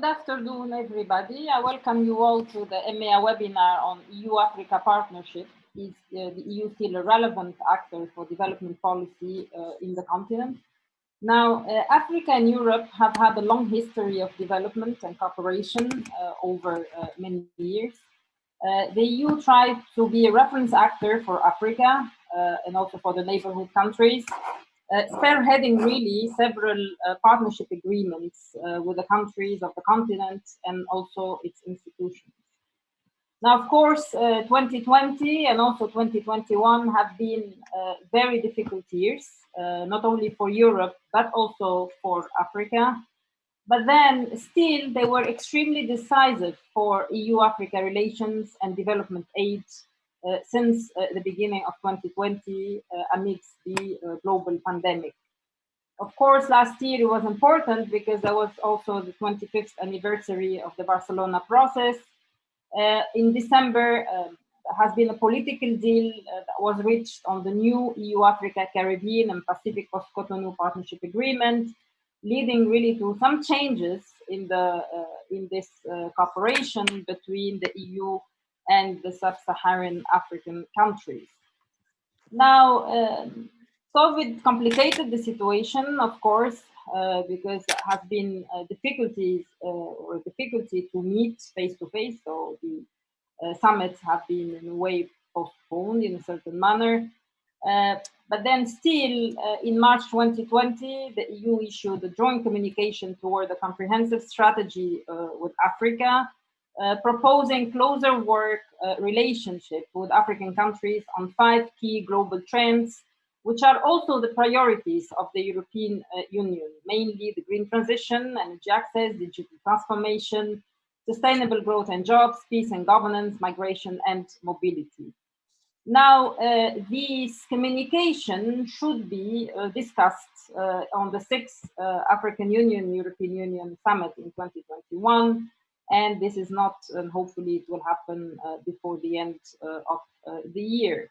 Good afternoon, everybody. I welcome you all to the EMEA webinar on EU-Africa partnership. Is the EU still a relevant actor for development policy in the continent? Now, Africa and Europe have had a long history of development and cooperation over many years. The EU tried to be a reference actor for Africa and also for the neighborhood countries, spearheading really several partnership agreements with the countries of the continent and also its institutions. Now, of course, 2020 and also 2021 have been very difficult years, not only for Europe, but also for Africa. But then still, they were extremely decisive for EU-Africa relations and development aid since the beginning of 2020 amidst the global pandemic. Of course, last year it was important because there was also the 25th anniversary of the Barcelona process. In December, there has been a political deal that was reached on the new EU-Africa, Caribbean and Pacific Post-Cotonou Partnership Agreement, leading really to some changes in this cooperation between the EU and the sub-Saharan African countries. Now, COVID complicated the situation, of course, because there have been difficulty to meet face-to-face, so the summits have been in a way postponed in a certain manner. But then still, in March 2020, the EU issued a joint communication toward a comprehensive strategy with Africa, proposing closer work relationship with African countries on 5 key global trends, which are also the priorities of the European Union, mainly the green transition, energy access, digital transformation, sustainable growth and jobs, peace and governance, migration and mobility. Now, this communication should be discussed on the 6th African Union, European Union Summit in 2021. And this is not, and hopefully it will happen before the end of the year.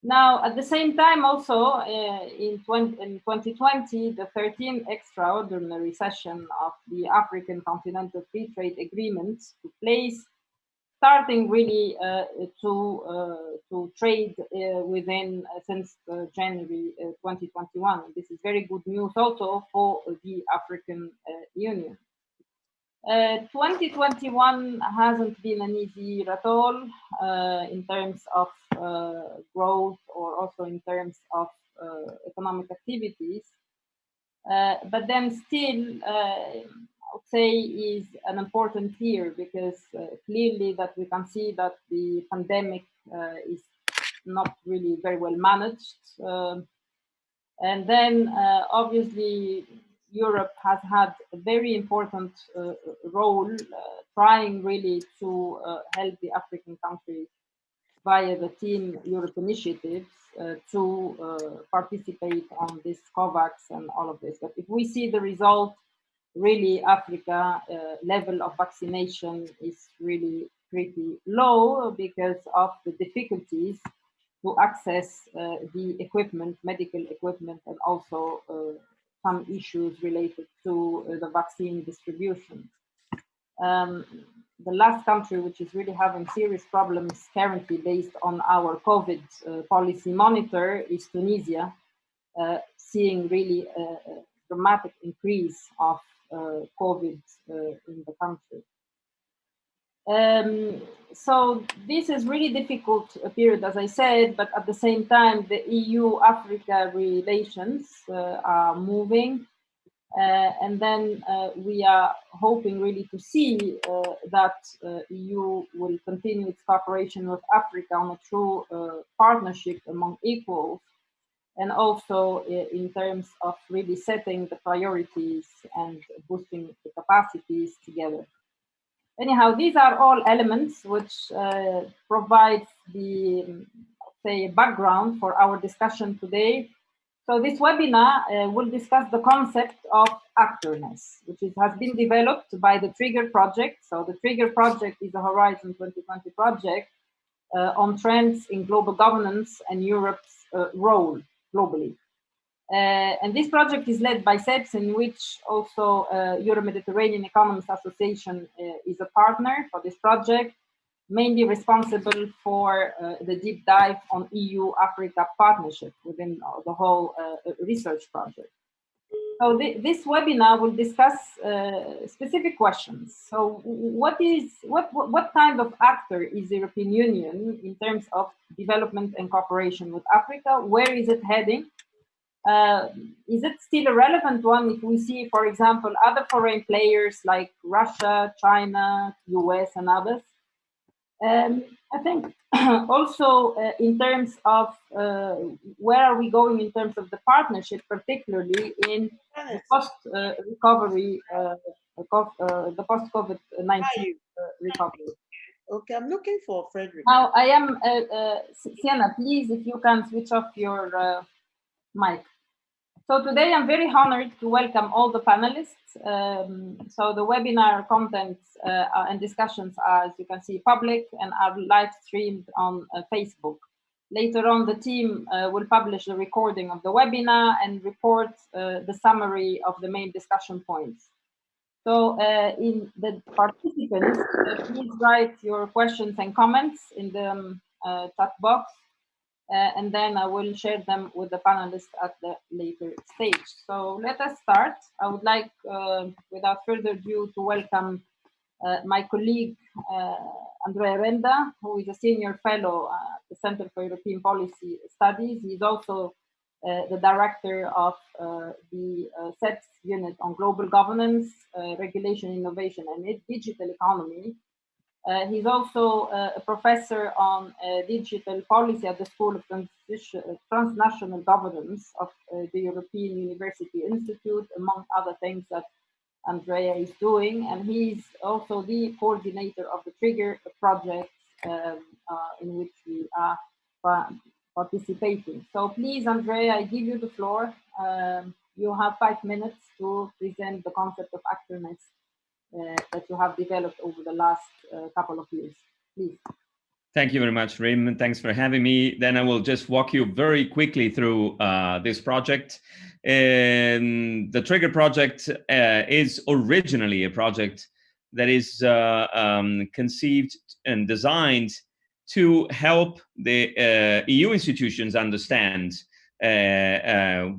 Now, at the same time, also in 2020, the 13th extraordinary session of the African Continental Free Trade Agreement took place, starting really to trade within since January 2021. This is very good news also for the African Union. 2021 hasn't been an easy year at all in terms of growth or also in terms of economic activities. But then still, I would say is an important year because clearly that we can see that the pandemic is not really very well managed. And then obviously, Europe has had a very important role trying really to help the African countries via the Team Europe initiatives to participate on this COVAX and all of this. But if we see the result, really Africa level of vaccination is really pretty low because of the difficulties to access the equipment, medical equipment, and also some issues related to the vaccine distribution. The last country which is really having serious problems currently based on our COVID policy monitor is Tunisia, seeing really a dramatic increase of COVID in the country. So this is really difficult period, as I said, but at the same time, the EU-Africa relations are moving. And then we are hoping really to see that EU will continue its cooperation with Africa on a true partnership among equals, and also in terms of really setting the priorities and boosting the capacities together. Anyhow, these are all elements which provide the, say, background for our discussion today. So this webinar will discuss the concept of actorness, which has been developed by the Trigger Project. So the Trigger Project is a Horizon 2020 project on trends in global governance and Europe's role globally. And this project is led by CEPS, in which also Euro-Mediterranean Economists Association is a partner for this project, mainly responsible for the deep dive on EU-Africa partnership within the whole research project. So this webinar will discuss specific questions. So what kind of actor is the European Union in terms of development and cooperation with Africa? Where is it heading? Is it still a relevant one if we see, for example, other foreign players like Russia, China, US, and others? I think also in terms of where are we going in terms of the partnership, particularly in the post-recovery, the post-COVID-19 recovery. Okay, I'm looking for Frederick. Now, I am, Sienna, please, if you can switch off your mic. So today I'm very honored to welcome all the panelists. So the webinar contents and discussions are, as you can see, public and are live streamed on Facebook. Later on, the team will publish the recording of the webinar and report the summary of the main discussion points. So in the participants, please write your questions and comments in the chat box. And then I will share them with the panelists at the later stage. So let us start. I would like, without further ado, to welcome my colleague, Andrea Renda, who is a senior fellow at the Center for European Policy Studies. He's also the director of the CEPS unit on global governance, regulation, innovation, and digital economy. He's also a professor on digital policy at the School of Transnational Governance of the European University Institute, among other things that Andrea is doing. And he's also the coordinator of the Trigger project in which we are participating. So please, Andrea, I give you the floor. You have 5 minutes to present the concept of actorness that you have developed over the last couple of years. Please. Thank you very much, Raymond. Thanks for having me. Then I will just walk you very quickly through this project. The Trigger project is originally a project that is conceived and designed to help the EU institutions understand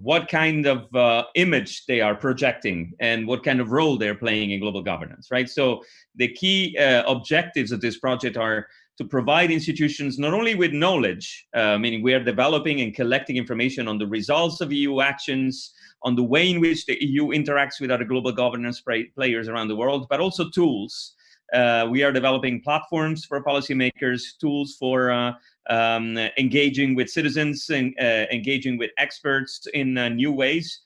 what kind of image they are projecting and what kind of role they're playing in global governance, right? So the key objectives of this project are to provide institutions not only with knowledge, meaning we are developing and collecting information on the results of EU actions, on the way in which the EU interacts with other global governance players around the world, but also tools. We are developing platforms for policymakers, tools for engaging with citizens and engaging with experts in new ways,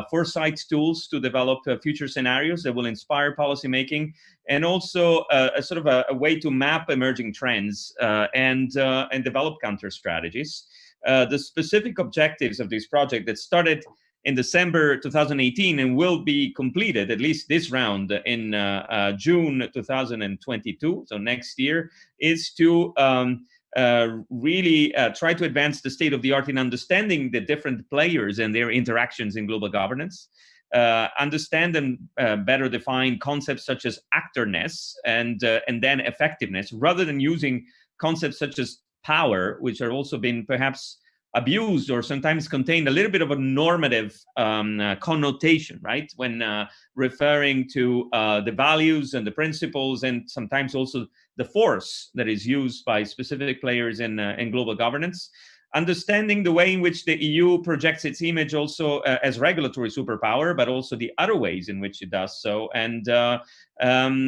foresight tools to develop future scenarios that will inspire policymaking, and also a sort of a way to map emerging trends and develop counter strategies. The specific objectives of this project that started in December 2018 and will be completed, at least this round, in June 2022, so next year, is to really try to advance the state of the art in understanding the different players and their interactions in global governance, understand and better define concepts such as actorness and then effectiveness, rather than using concepts such as power, which have also been perhaps abused or sometimes contain a little bit of a normative connotation, right? When referring to the values and the principles, and sometimes also the force that is used by specific players in global governance. Understanding the way in which the EU projects its image also as regulatory superpower, but also the other ways in which it does so. And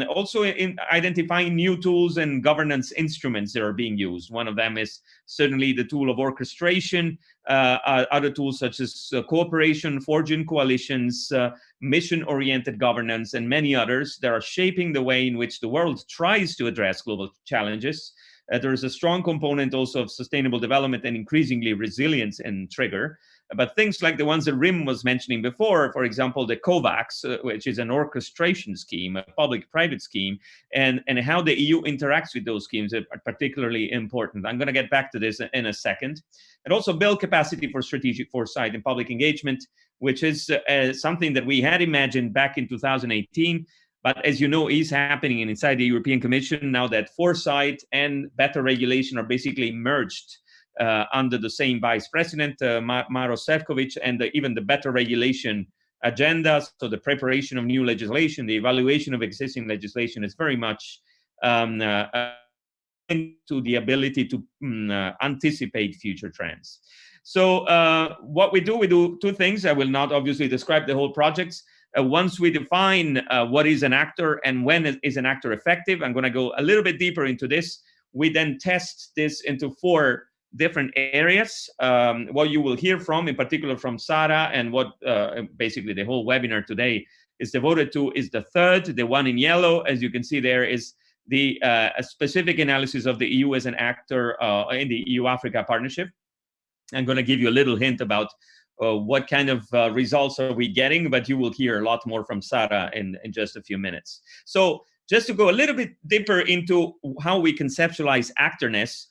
also in identifying new tools and governance instruments that are being used. One of them is certainly the tool of orchestration, other tools such as cooperation, forging coalitions, mission-oriented governance, and many others that are shaping the way in which the world tries to address global challenges. There is a strong component also of sustainable development and increasingly resilience in Trigger. but things like the ones that Rim was mentioning before, for example, the COVAX, which is an orchestration scheme, a public-private scheme, and how the EU interacts with those schemes are particularly important. I'm going to get back to this in a second. And also build capacity for strategic foresight and public engagement, which is something that we had imagined back in 2018, but as you know, is happening inside the European Commission now that foresight and better regulation are basically merged under the same vice president, Maros Sefcovic, and even the better regulation agenda. So the preparation of new legislation, the evaluation of existing legislation is very much into the ability to anticipate future trends. So what we do two things. I will not obviously describe the whole projects. Once we define what is an actor and when is an actor effective, I'm going to go a little bit deeper into this. We then test this into 4 different areas. What you will hear from, in particular from Sarah, and what basically the whole webinar today is devoted to is the third, the one in yellow. As you can see there is the specific analysis of the EU as an actor in the EU-Africa partnership. I'm going to give you a little hint about what kind of results are we getting, but you will hear a lot more from Sarah in just a few minutes. So just to go a little bit deeper into how we conceptualize actorness,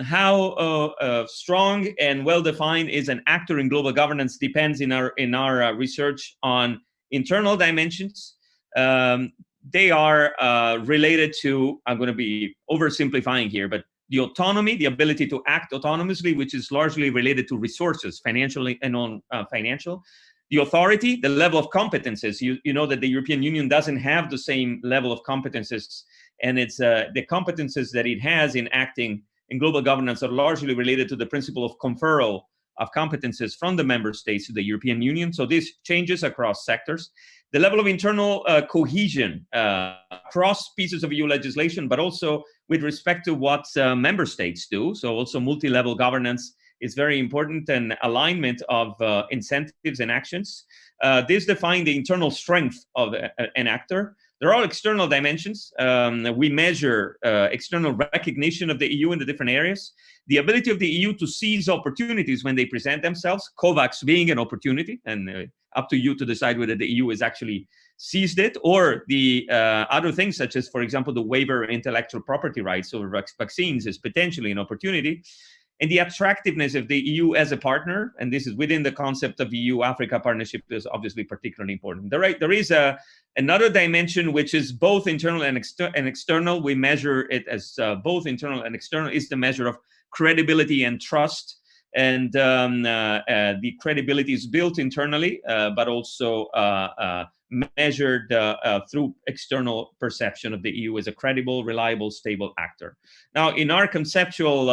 how strong and well-defined is an actor in global governance depends in our research on internal dimensions. They are related to, I'm going to be oversimplifying here, but the autonomy, the ability to act autonomously, which is largely related to resources, financially and non-financial. The authority, the level of competences. You know that the European Union doesn't have the same level of competences, and it's the competences that it has in acting in global governance are largely related to the principle of conferral of competences from the member states to the European Union. So this changes across sectors. The level of internal cohesion across pieces of EU legislation, but also with respect to what member states do. So also multi-level governance is very important, and alignment of incentives and actions. This defines the internal strength of an actor. There are external dimensions. We measure external recognition of the EU in the different areas, the ability of the EU to seize opportunities when they present themselves, COVAX being an opportunity, and up to you to decide whether the EU is actually seized it, or the other things such as, for example, the waiver of intellectual property rights over vaccines is potentially an opportunity. And the attractiveness of the EU as a partner, and this is within the concept of EU-Africa partnership, is obviously particularly important. There is another dimension which is both internal and external. We measure it as both internal and external, is the measure of credibility and trust. And the credibility is built internally, but also measured through external perception of the EU as a credible, reliable, stable actor. Now, in our conceptual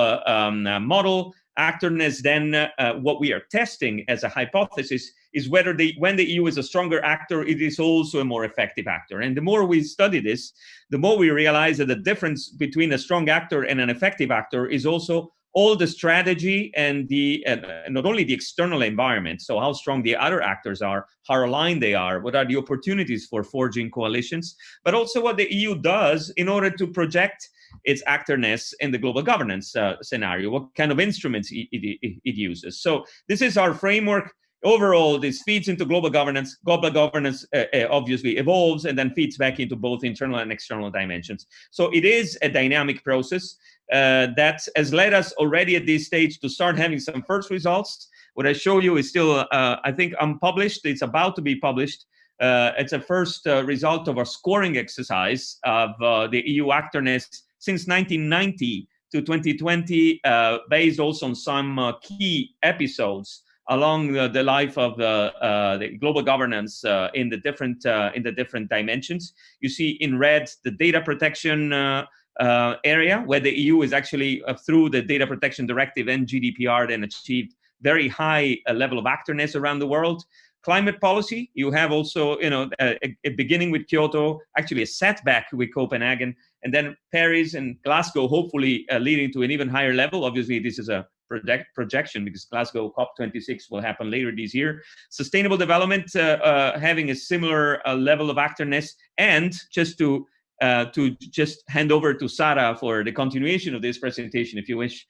model, actorness, then what we are testing as a hypothesis is whether when the EU is a stronger actor, it is also a more effective actor. And the more we study this, the more we realize that the difference between a strong actor and an effective actor is also all the strategy and the not only the external environment, so how strong the other actors are, how aligned they are, what are the opportunities for forging coalitions, but also what the EU does in order to project its actorness in the global governance scenario, what kind of instruments it uses. So this is our framework. Overall, this feeds into global governance. Global governance obviously evolves and then feeds back into both internal and external dimensions. So it is a dynamic process that has led us already at this stage to start having some first results. What I show you is still, I think, unpublished. It's about to be published. It's a first result of a scoring exercise of the EU actorness since 1990 to 2020, based also on some key episodes along the life of the global governance in the different dimensions. You see in red the data protection area, where the EU is actually through the Data Protection Directive and GDPR then achieved very high level of actorness around the world. Climate policy, you have also, a beginning with Kyoto, actually a setback with Copenhagen, and then Paris and Glasgow, hopefully leading to an even higher level. Obviously, this is a projection because Glasgow COP26 will happen later this year. Sustainable development having a similar level of actorness. And just to just hand over to Sarah for the continuation of this presentation, if you wish.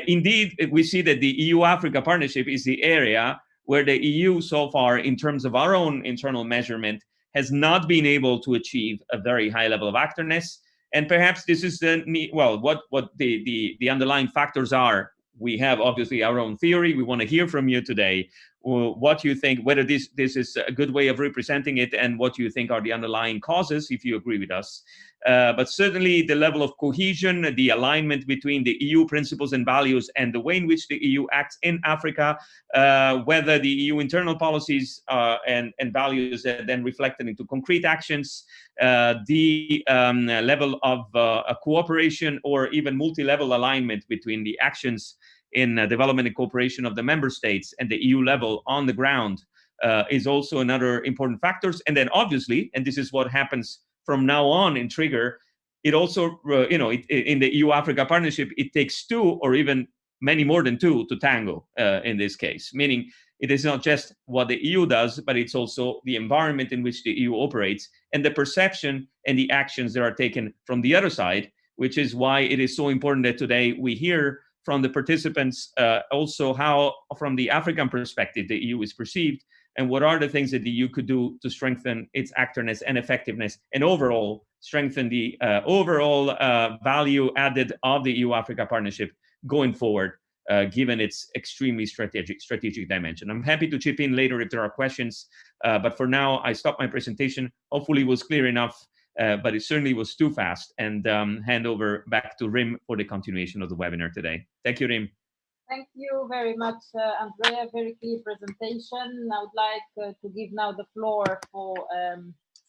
Indeed, we see that the EU-Africa partnership is the area where the EU so far, in terms of our own internal measurement, has not been able to achieve a very high level of actorness. And perhaps this is what the underlying factors are. We have obviously our own theory. We want to hear from you today what you think, whether this is a good way of representing it, and what you think are the underlying causes, if you agree with us. But certainly the level of cohesion, the alignment between the EU principles and values and the way in which the EU acts in Africa, whether the EU internal policies and values are then reflected into concrete actions, the level of cooperation or even multi-level alignment between the actions in development and cooperation of the member states and the EU level on the ground is also another important factors. And then obviously, and this is what happens from now on in Trigger, it also, in the EU-Africa partnership, it takes two or even many more than two to tango in this case, meaning it is not just what the EU does, but it's also the environment in which the EU operates and the perception and the actions that are taken from the other side, which is why it is so important that today we hear from the participants also how, from the African perspective, the EU is perceived, and what are the things that the EU could do to strengthen its actorness and effectiveness, and overall strengthen the overall value added of the EU-Africa partnership going forward, given its extremely strategic dimension. I'm happy to chip in later if there are questions, but for now, I stop my presentation. Hopefully it was clear enough, but it certainly was too fast, and hand over back to Rim for the continuation of the webinar today. Thank you, Rim. Thank you very much, Andrea. Very clear presentation. I would like to give now the floor for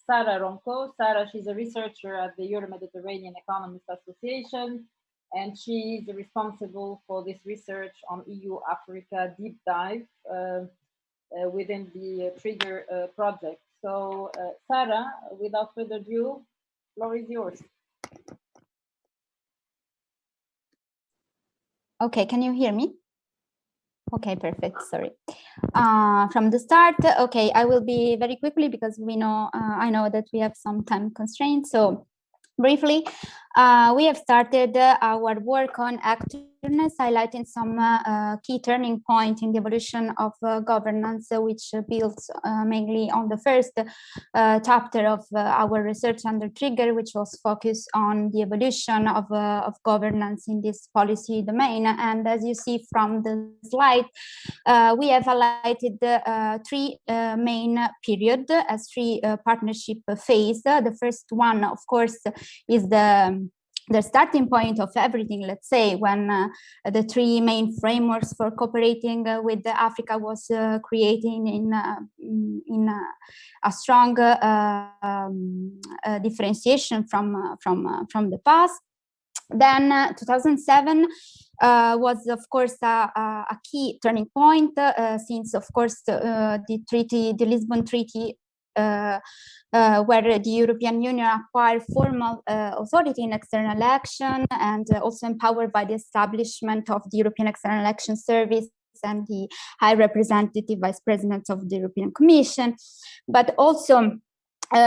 Sarah Ronco. Sarah, she's a researcher at the Euro-Mediterranean Economists Association, and she is responsible for this research on EU-Africa deep dive within the Trigger project. So, Sarah, without further ado, the floor is yours. Okay, can you hear me? Okay, perfect. Sorry. From the start, okay, I will be very quickly because we know I know that we have some time constraints. So briefly, we have started our work on Actorness, highlighting some key turning point in the evolution of governance, which builds mainly on the first chapter of our research under Trigger, which was focused on the evolution of governance in this policy domain. And as you see from the slide, we have highlighted three main periods as three partnership phase. The first one, of course, is the starting point of everything, let's say, when the three main frameworks for cooperating with Africa was creating in a strong differentiation from the past. Then 2007 was, of course, a key turning point since, of course, the Lisbon Treaty, where the European Union acquired formal authority in external action, and also empowered by the establishment of the European External Action Service and the High Representative Vice President of the European Commission, but also is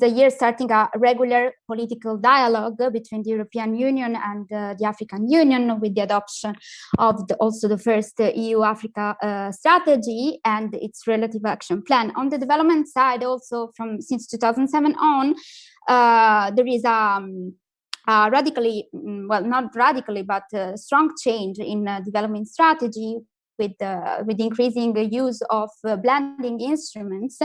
a year starting a regular political dialogue between the European Union and the African Union, with the adoption of also the first EU-Africa strategy and its relative action plan. On the development side, also since 2007 on, there is a radically, well, not radically, but strong change in development strategy, with increasing the use of blending instruments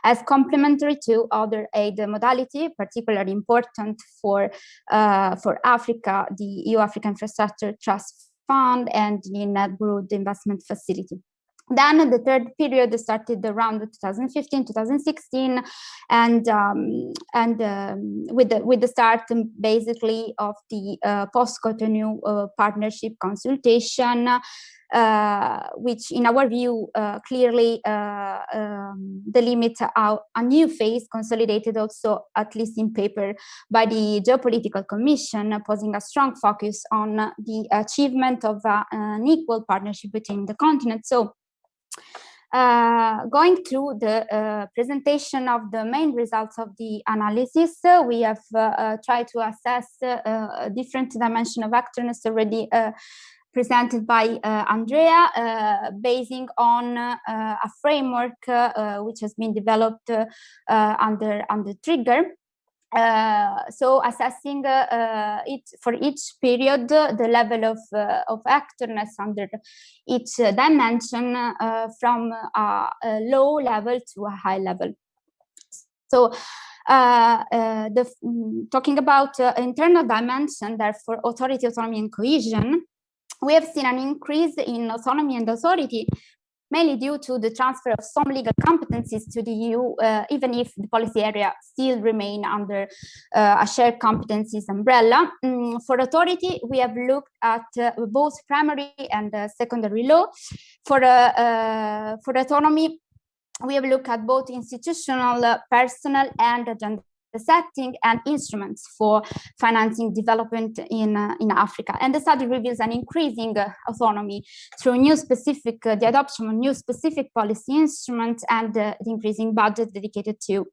as complementary to other aid modality, particularly important for Africa, the EU-Africa Infrastructure Trust Fund and the Net Broad Investment Facility. Then the third period started around 2015, 2016, and with the start basically of the post-Cotonou partnership consultation, which in our view clearly delimit a new phase, consolidated also, at least in paper, by the Geopolitical Commission, posing a strong focus on the achievement of an equal partnership between the continents. So Going through the presentation of the main results of the analysis, we have tried to assess different dimensions of actorness already presented by Andrea, basing on a framework which has been developed under Trigger. So assessing it for each period, the level of actorness under each dimension from a low level to a high level. So talking about internal dimension, therefore authority, autonomy, and cohesion, we have seen an increase in autonomy and authority, mainly due to the transfer of some legal competencies to the EU, even if the policy area still remain under a shared competencies umbrella. For authority, we have looked at both primary and secondary law. For autonomy, we have looked at both institutional, personal, and agenda setting and instruments for financing development in Africa. And the study reveals an increasing autonomy through the adoption of new specific policy instruments and the increasing budget dedicated to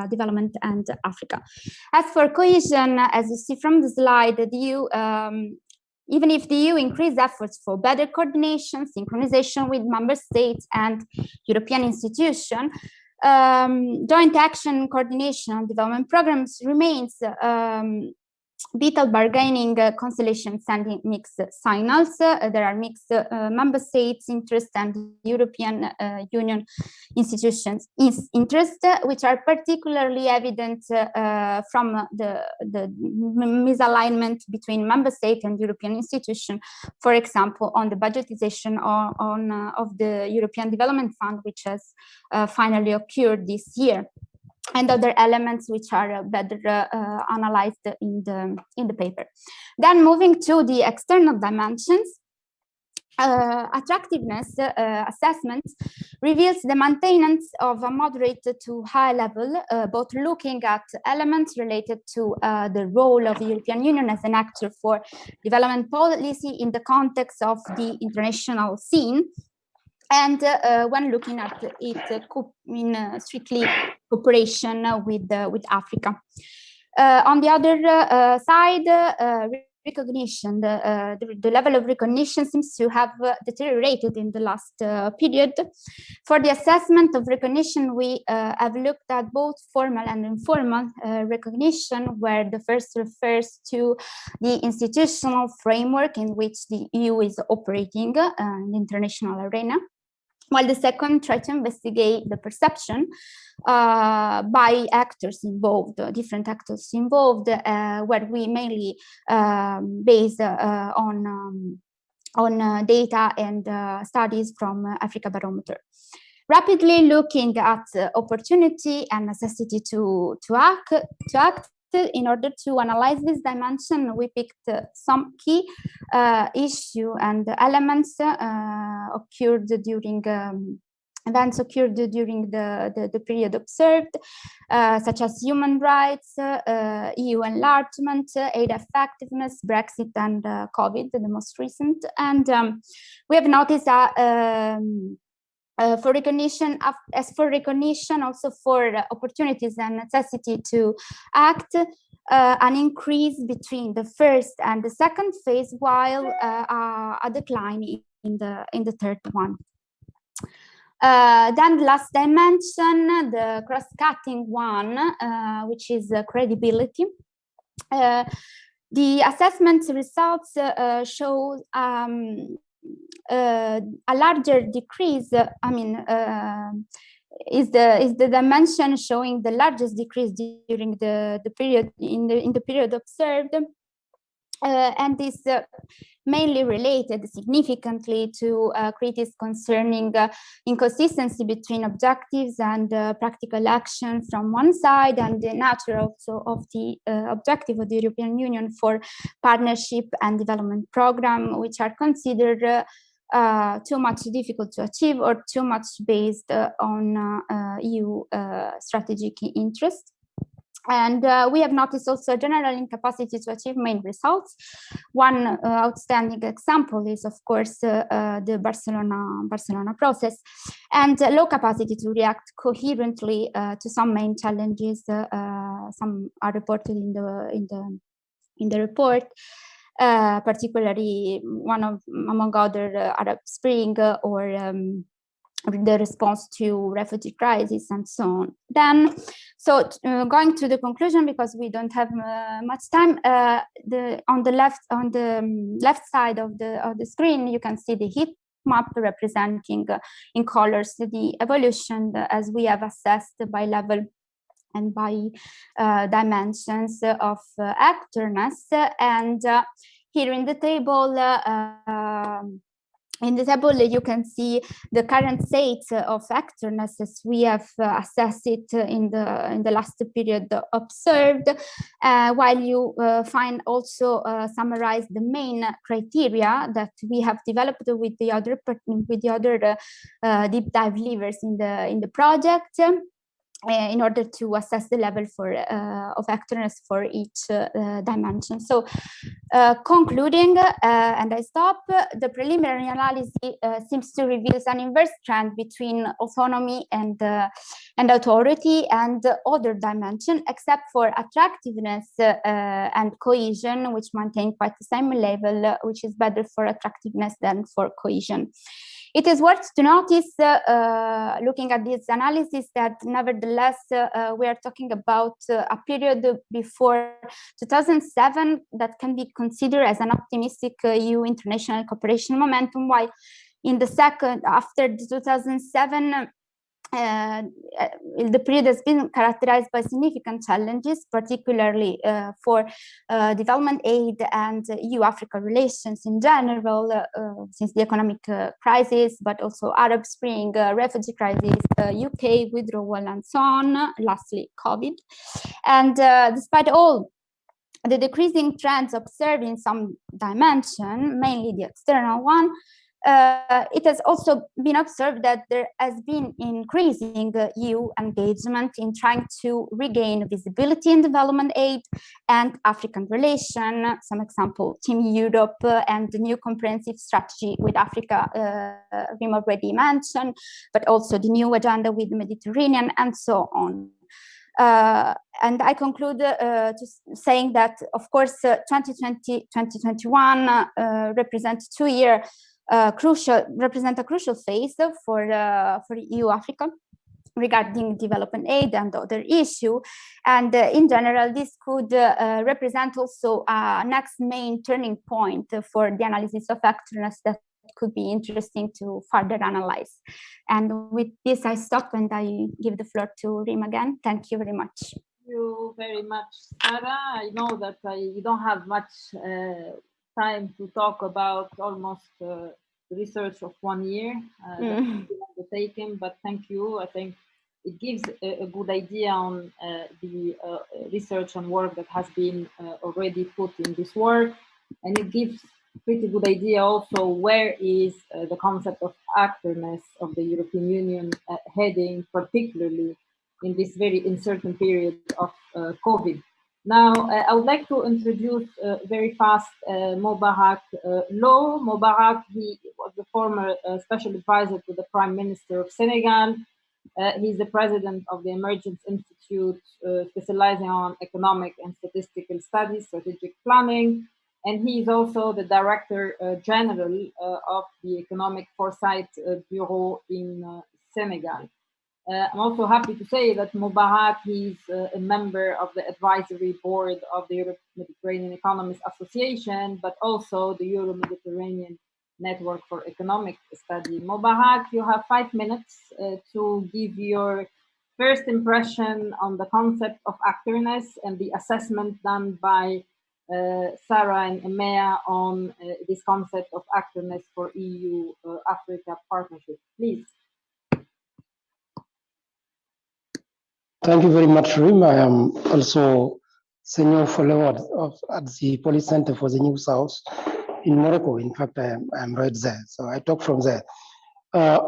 development and Africa. As for cohesion, as you see from the slide, the EU, even if the EU increased efforts for better coordination, synchronization with member states and European institutions, joint action coordination on development programs remains vital bargaining constellations and mixed signals. There are mixed member states' interest and European Union institutions' interest, which are particularly evident from the misalignment between member state and European institutions, for example, on the budgetization of the European Development Fund, which has finally occurred this year, and other elements which are better analyzed in the paper. Then moving to the external dimensions, attractiveness assessment reveals the maintenance of a moderate to high level, both looking at elements related to the role of the European Union as an actor for development policy in the context of the international scene, and when looking at it in strictly cooperation with Africa. On the other side, recognition, the level of recognition seems to have deteriorated in the last period. For the assessment of recognition, we have looked at both formal and informal recognition, where the first refers to the institutional framework in which the EU is operating in the international arena, while the second tries to investigate the perception by actors involved, different actors involved, where we mainly base on data and studies from Africa Barometer. Rapidly looking at opportunity and necessity to act. In order to analyze this dimension, we picked some key issues and elements occurred during events occurred during the period observed, such as human rights, EU enlargement, aid effectiveness, Brexit, and COVID, the most recent. And we have noticed that for recognition, also for opportunities and necessity to act, an increase between the first and the second phase, while a decline in the third one. Then the last dimension, the cross-cutting one, which is credibility. The assessment results show a larger decrease. Is the dimension showing the largest decrease during the period in the period observed, and this mainly related significantly to critics concerning inconsistency between objectives and practical action from one side, and the nature also of the objective of the European Union for partnership and development program, which are considered too much difficult to achieve or too much based on EU strategic interest. And we have noticed also a general incapacity to achieve main results. One outstanding example is, of course, the Barcelona process, and low capacity to react coherently to some main challenges. Some are reported in the report, particularly among other Arab Spring or the response to refugee crisis and so on. Then, going to the conclusion, because we don't have much time, on the left side of the screen, you can see the heat map representing in colors the evolution as we have assessed by level and by dimensions of actorness. And here in the table, you can see the current state of actorness as we have assessed it in the last period observed, while you find also summarized the main criteria that we have developed with the other deep dive levers in the project, in order to assess the level of actorness for each dimension. So concluding, and I stop, the preliminary analysis seems to reveal an inverse trend between autonomy and authority and other dimension, except for attractiveness and cohesion, which maintain quite the same level, which is better for attractiveness than for cohesion. It is worth to notice, looking at this analysis, that nevertheless we are talking about a period before 2007 that can be considered as an optimistic EU international cooperation momentum, while in the second, after 2007, the period has been characterized by significant challenges, particularly for development aid and EU-Africa relations in general, since the economic crisis, but also Arab Spring, refugee crisis, UK withdrawal, and so on, lastly, COVID. And despite all the decreasing trends observed in some dimension, mainly the external one, it has also been observed that there has been increasing EU engagement in trying to regain visibility in development aid and African relation. Some example, Team Europe and the new comprehensive strategy with Africa, Rim already mentioned, but also the new agenda with the Mediterranean and so on. And I conclude saying that, of course, 2020-2021 represent 2 years represent a crucial phase for EU-Africa regarding development aid and other issue. And in general, this could represent also a next main turning point for the analysis of actorness that could be interesting to further analyze. And with this, I stop and I give the floor to Rim again. Thank you very much. Thank you very much, Sarah. I know that you don't have much time to talk about almost the research of 1 year that has been undertaken, but thank you. I think it gives a good idea on the research and work that has been already put in this work, and it gives pretty good idea also where is the concept of actorness of the European Union heading, particularly in this very uncertain period of COVID. Now, I would like to introduce very fast Mobarak Lo. Mobarak, he was the former special advisor to the Prime Minister of Senegal. He's the president of the Emergence Institute, specializing on economic and statistical studies, strategic planning. And he is also the Director General of the Economic Foresight Bureau in Senegal. I'm also happy to say that Mobarak is a member of the advisory board of the Euro-Mediterranean Economists Association, but also the Euro-Mediterranean Network for Economic Study. Mobarak, you have 5 minutes to give your first impression on the concept of actorness and the assessment done by Sarah and EMEA on this concept of actorness for EU-Africa partnership. Please. Thank you very much, Rim. I am also senior fellow at the Policy Center for the New South in Morocco. In fact, I am right there, so I talk from there.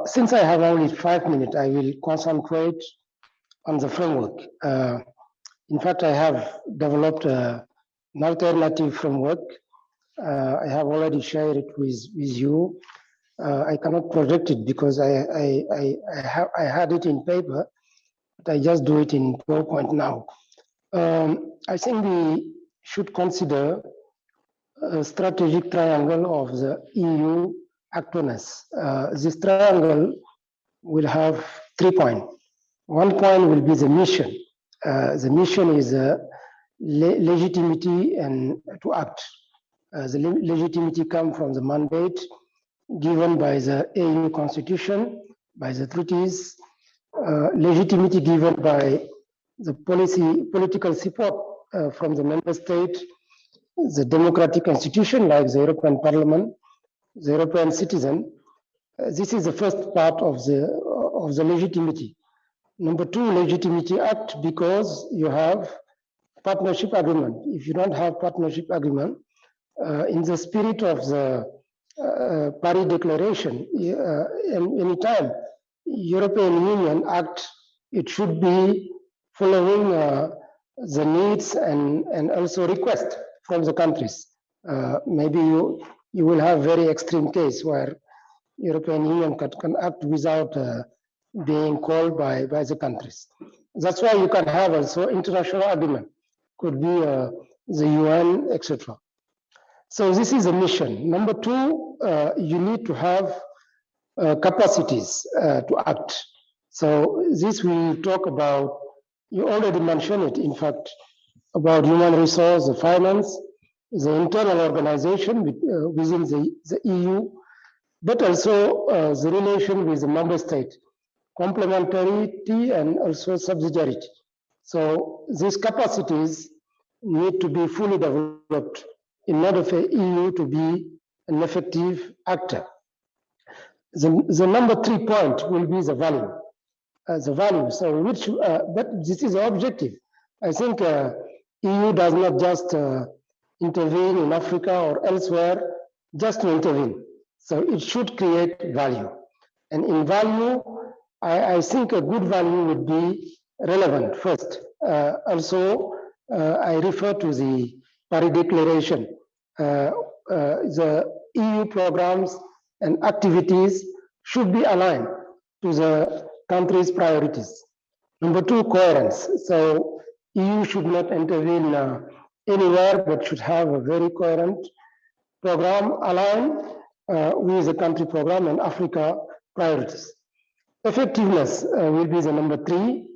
Since I have only 5 minutes, I will concentrate on the framework. In fact, I have developed an alternative framework. I have already shared it with you. I cannot project it because I had it in paper, but I just do it in PowerPoint now. I think we should consider a strategic triangle of the EU actorness. This triangle will have 3 points. 1 point will be the mission. The mission is legitimacy and to act. The legitimacy comes from the mandate given by the EU constitution, by the treaties, legitimacy given by the political support from the member state, the democratic institution like the European Parliament, the European citizen. This is the first part of the legitimacy. Number 2, legitimacy act because you have partnership agreement. If you don't have partnership agreement, in the spirit of the Paris Declaration, anytime European Union act, it should be following the needs and also request from the countries. Maybe you will have very extreme case where European Union can act without being called by the countries. That's why you can have also international agreement, could be the UN, etc. So this is a mission. Number 2, you need to have capacities to act. So this we talk about, you already mentioned it, in fact, about human resource, the finance, the internal organization within the EU, but also the relation with the member state, complementarity and also subsidiarity. So these capacities need to be fully developed in order for EU to be an effective actor. The number 3 point will be the value. The value, so which, but this is the objective. I think EU does not just intervene in Africa or elsewhere just to intervene. So it should create value. And in value, I think a good value would be relevant first. Also, I refer to the Paris Declaration. The EU programs and activities should be aligned to the country's priorities. Number 2, coherence. So EU should not intervene anywhere, but should have a very coherent program aligned with the country program and Africa priorities. Effectiveness will be the number 3.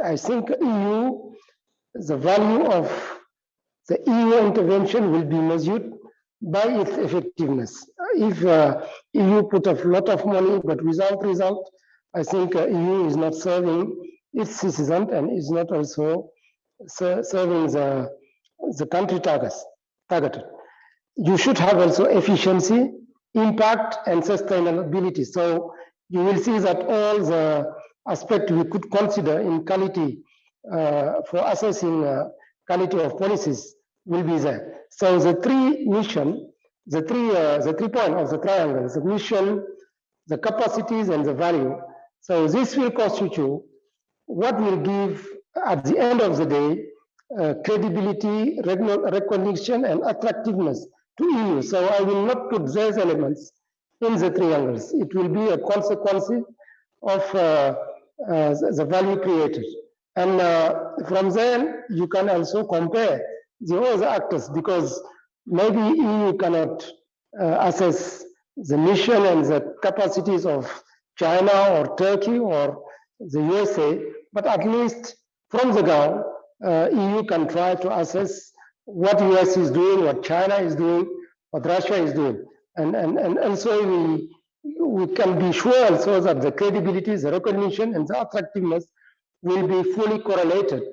I think EU, the value of the EU intervention will be measured by its effectiveness. If EU put a lot of money but without result, I think EU is not serving its citizens and is not also serving the country targeted. You should have also efficiency, impact, and sustainability. So you will see that all the aspects we could consider in quality for assessing quality of policies will be there. So the 3 mission, the 3 points of the triangle, the mission, the capacities, and the value. So this will constitute what will give, at the end of the day, credibility, recognition, and attractiveness to EU. So I will not put those elements in the triangles. It will be a consequence of the value created. And from there, you can also compare the other actors, because maybe EU cannot assess the mission and the capacities of China or Turkey or the USA, but at least from the ground, EU can try to assess what US is doing, what China is doing, what Russia is doing. And also we can be sure also that the credibility, the recognition, and the attractiveness will be fully correlated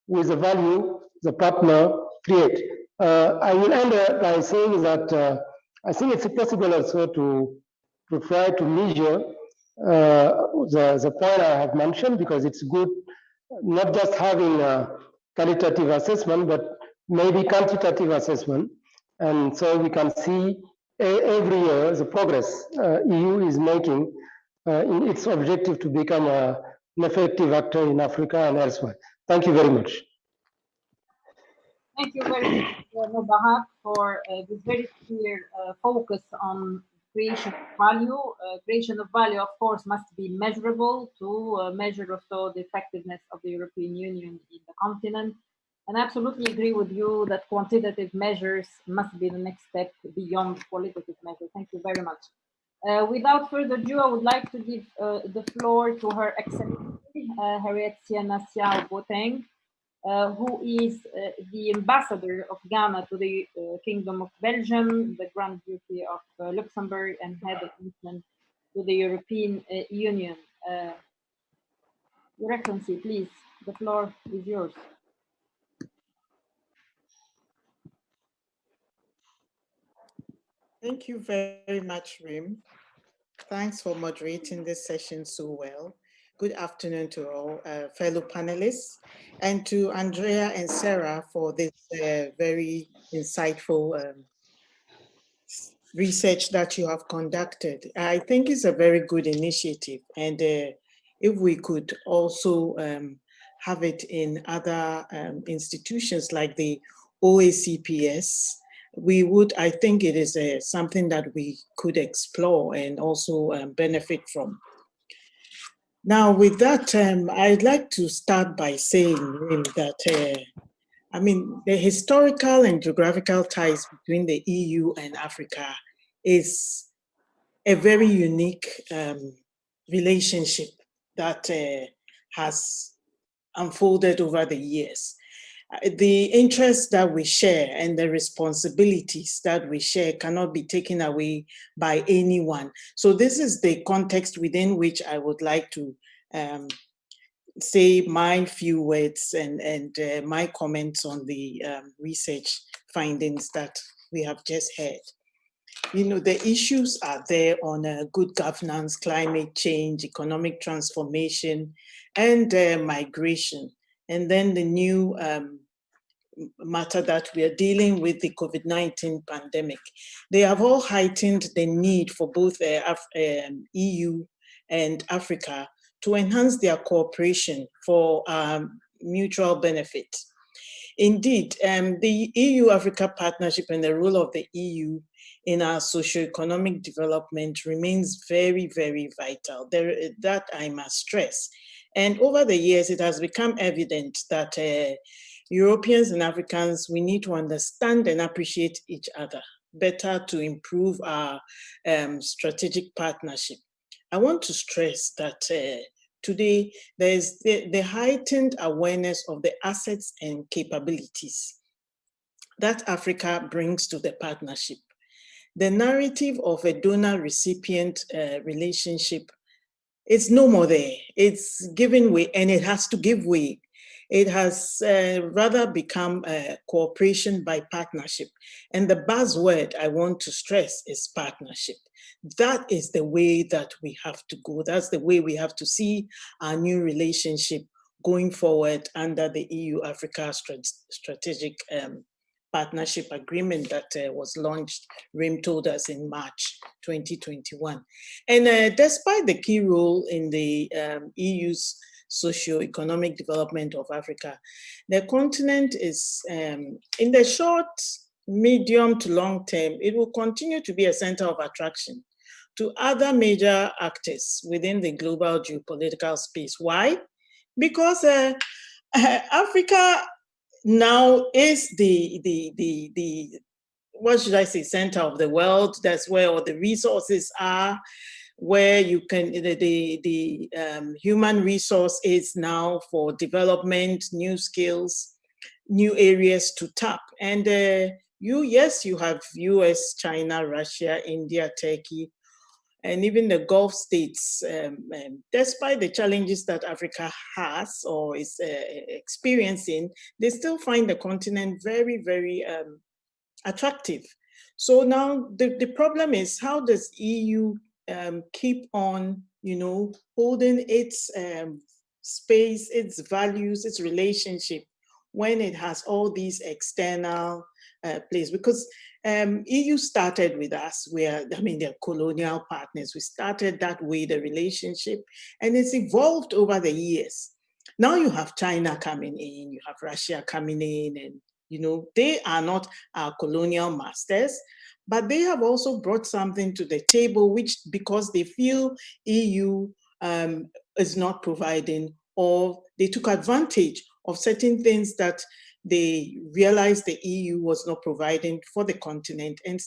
with the value the partner create. I will end by saying that I think it's possible also to try to measure the point I have mentioned, because it's good not just having a qualitative assessment, but maybe quantitative assessment. And so we can see every year the progress EU is making in its objective to become an effective actor in Africa and elsewhere. Thank you very much. Thank you very much, Mubarak, for this very clear focus on creation of value. Creation of value, of course, must be measurable to measure also the effectiveness of the European Union in the continent. And I absolutely agree with you that quantitative measures must be the next step beyond qualitative measures. Thank you very much. Without further ado, I would like to give the floor to Her Excellency, Harriet Sienna Siao Boateng, who is the ambassador of Ghana to the Kingdom of Belgium, the Grand Duchy of Luxembourg, and head of mission to the European Union. Your Excellency, please, the floor is yours. Thank you very much, Rim. Thanks for moderating this session so well. Good afternoon to all fellow panelists, and to Andrea and Sarah for this very insightful research that you have conducted. I think it's a very good initiative, and if we could also have it in other institutions like the OACPS, we would, I think it is something that we could explore and also benefit from. Now, with that, I'd like to start by saying that, I mean, the historical and geographical ties between the EU and Africa is a very unique relationship that has unfolded over the years. The interests that we share and the responsibilities that we share cannot be taken away by anyone. So this is the context within which I would like to say my few words and my comments on the research findings that we have just heard. You know, the issues are there on good governance, climate change, economic transformation, and migration. And then the new matter that we are dealing with, the COVID-19 pandemic. They have all heightened the need for both EU and Africa to enhance their cooperation for mutual benefit. Indeed, the EU-Africa partnership and the role of the EU in our socio-economic development remains very, very vital. That I must stress. And over the years, it has become evident that Europeans and Africans, we need to understand and appreciate each other better to improve our strategic partnership. I want to stress that today, there is the heightened awareness of the assets and capabilities that Africa brings to the partnership. The narrative of a donor-recipient relationship is no more there. It's giving way, and it has to give way. It has rather become cooperation by partnership. And the buzzword I want to stress is partnership. That is the way that we have to go. That's the way we have to see our new relationship going forward under the EU-Africa Strategic Partnership Agreement that was launched, Rim told us, in March 2021. And despite the key role in the EU's socio-economic development of Africa, the continent is, in the short, medium to long term, it will continue to be a center of attraction to other major actors within the global geopolitical space. Why? Because Africa now is the what should I say, center of the world. That's where all the resources are, where you can, the human resource is now for development, new skills, new areas to tap. And yes, you have US, China, Russia, India, Turkey, and even the Gulf states. Despite the challenges that Africa has or is experiencing, they still find the continent very, very attractive. So now the problem is, how does EU keep on, holding its space, its values, its relationship when it has all these external plays? Because EU started with us, they're colonial partners. We started that way, the relationship, and it's evolved over the years. Now you have China coming in, you have Russia coming in, and they are not our colonial masters, but they have also brought something to the table, which because they feel EU is not providing, or they took advantage of certain things that they realized the EU was not providing for the continent and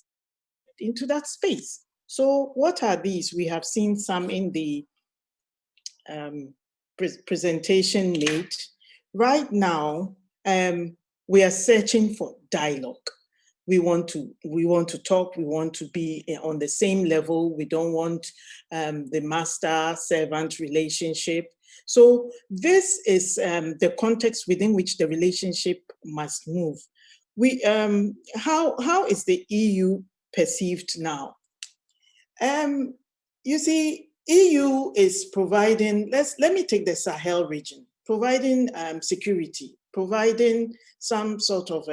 into that space. So what are these? We have seen some in the presentation made. Right now, we are searching for dialogue. We want to talk. We want to be on the same level. We don't want the master-servant relationship. So this is the context within which the relationship must move. How is the EU perceived now? You see, EU is providing, let me take the Sahel region, providing security, providing some sort of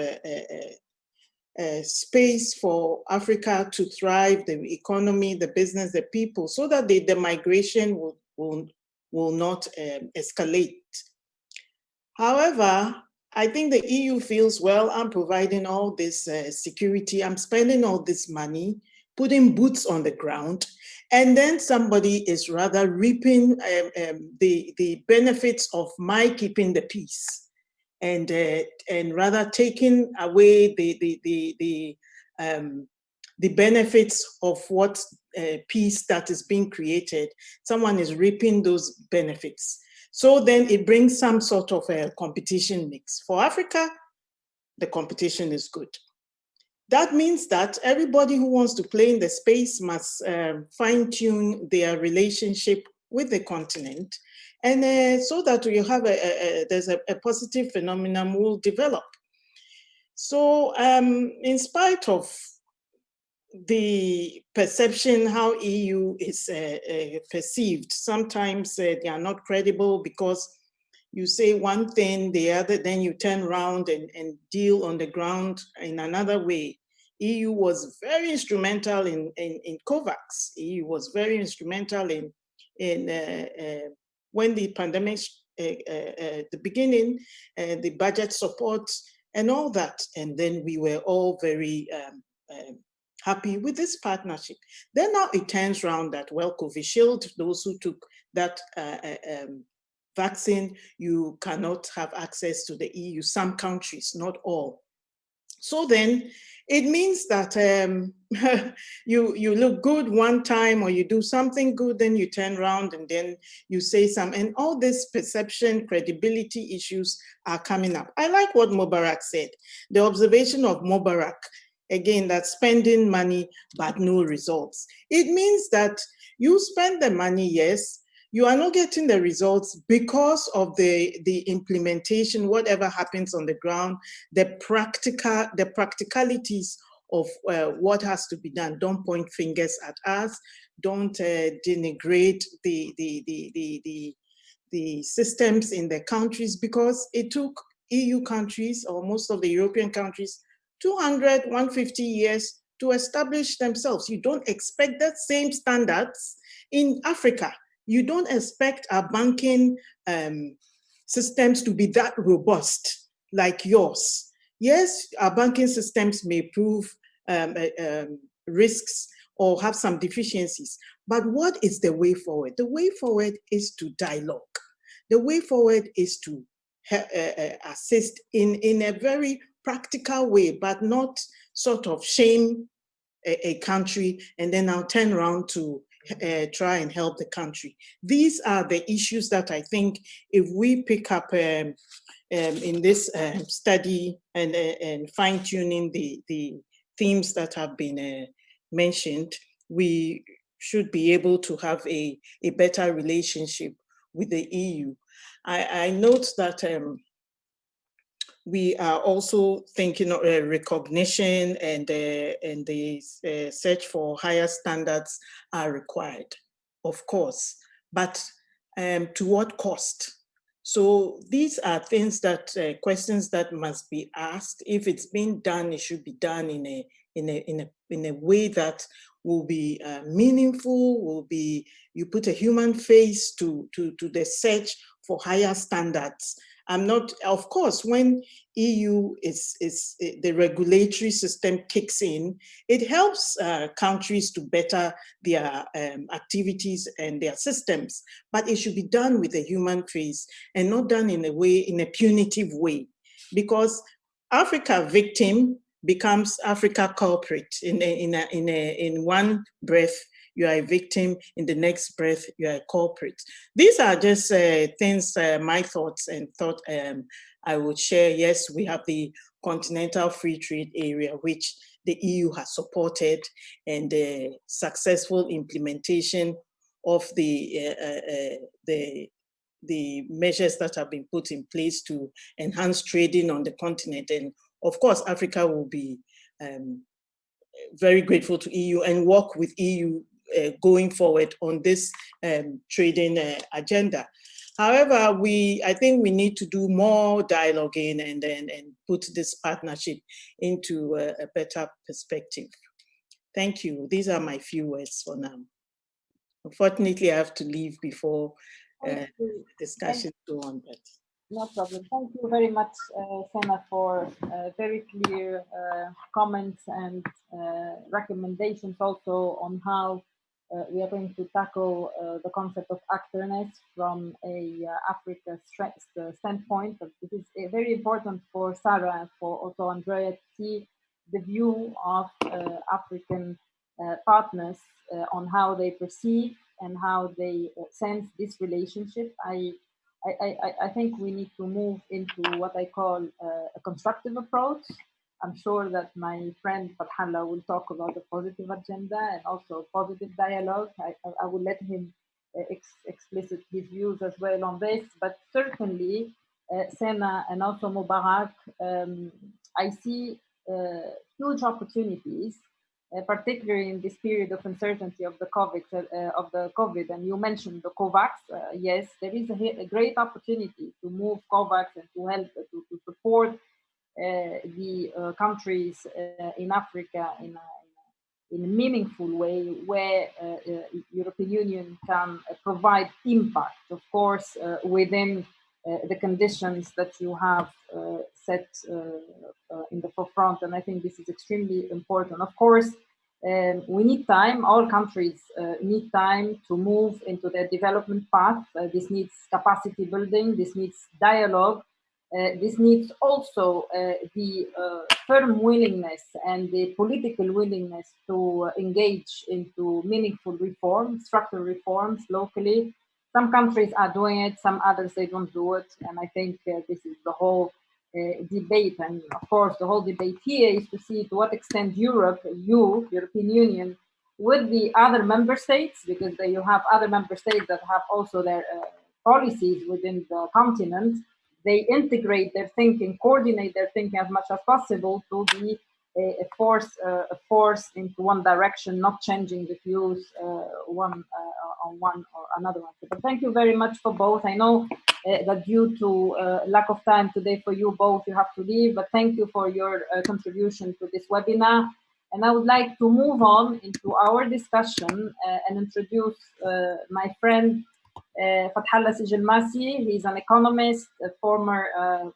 a space for Africa to thrive, the economy, the business, the people, so that the migration will not escalate. However, I think the EU feels, well, I'm providing all this security, I'm spending all this money, putting boots on the ground, and then somebody is rather reaping the benefits of my keeping the peace, and rather taking away the benefits of what peace that is being created. Someone is reaping those benefits. So then it brings some sort of a competition mix. For Africa, the competition is good. That means that everybody who wants to play in the space must fine-tune their relationship with the continent, and so that you have there's a positive phenomenon will develop. So in spite of the perception how EU is perceived, sometimes they are not credible because you say one thing, the other, then you turn around and deal on the ground in another way. EU was very instrumental in COVAX. EU was very instrumental in when the pandemic, the beginning, the budget support and all that. And then we were all very happy with this partnership. Then now it turns around that, well, Covishield, those who took that vaccine, you cannot have access to the EU, some countries, not all. So then it means that you look good one time or you do something good, then you turn around and then you say something, and all this perception, credibility issues are coming up. I like what Mubarak said, the observation of Mubarak, again, that spending money but no results. It means that you spend the money, yes, you are not getting the results because of the implementation, whatever happens on the ground, the practicalities of what has to be done. Don't point fingers at us. Don't denigrate the systems in the countries, because it took EU countries, or most of the European countries, 200, 150 years to establish themselves. You don't expect that same standards in Africa. You don't expect our banking systems to be that robust like yours. Yes, our banking systems may prove risks or have some deficiencies, but what is the way forward? The way forward is to dialogue. The way forward is to assist in a very practical way, but not sort of shame a country and then I'll turn around to try and help the country. These are the issues that I think if we pick up in this study and fine-tuning the themes that have been mentioned, we should be able to have a better relationship with the EU. I note that we are also thinking of recognition and the search for higher standards are required, of course, but to what cost? So these are things that, questions that must be asked. If it's being done, it should be done in in a way that will be meaningful, you put a human face to the search for higher standards. I'm not, of course, when EU the regulatory system kicks in, it helps countries to better their activities and their systems, but it should be done with a human face and not done in a punitive way, because Africa victim becomes Africa culprit. In one breath, you are a victim. In the next breath, you are a culprit. These are just things, my thoughts, and thought I would share. Yes, we have the Continental Free Trade Area, which the EU has supported, and the successful implementation of the measures that have been put in place to enhance trading on the continent. And of course, Africa will be very grateful to EU and work with EU going forward on this trading agenda. However, I think we need to do more dialoguing and put this partnership into a better perspective. Thank you. These are my few words for now. Unfortunately, I have to leave before discussions go on. But no problem. Thank you very much, Sena, for very clear comments and recommendations also on how we are going to tackle the concept of actorness from a Africa standpoint. But it is very important for Sarah and for also Andrea to see the view of African partners on how they perceive and how they sense this relationship. I think we need to move into what I call a constructive approach. I'm sure that my friend Fathallah will talk about the positive agenda and also positive dialogue. I will let him explicit his views as well on this, but certainly Sena and also Mubarak, I see huge opportunities, particularly in this period of uncertainty of the COVID, and you mentioned the COVAX. Yes, there is a great opportunity to move COVAX and to help to support the countries in Africa in a meaningful way, where European Union can provide impact, of course, within the conditions that you have set in the forefront. And I think this is extremely important. Of course, we need time. All countries need time to move into their development path. This needs capacity building. This needs dialogue. This needs also the firm willingness and the political willingness to engage into meaningful reforms, structural reforms locally. Some countries are doing it, some others, they don't do it. And I think this is the whole debate. And of course, the whole debate here is to see to what extent European Union, with the other member states, because you have other member states that have also their policies within the continent, they integrate their thinking, coordinate their thinking as much as possible to be a force into one direction, not changing the views on one or another one. But thank you very much for both. I know that due to lack of time today for you both, you have to leave, but thank you for your contribution to this webinar. And I would like to move on into our discussion and introduce my friend, Fathallah Sijilmasi. He's an economist, a former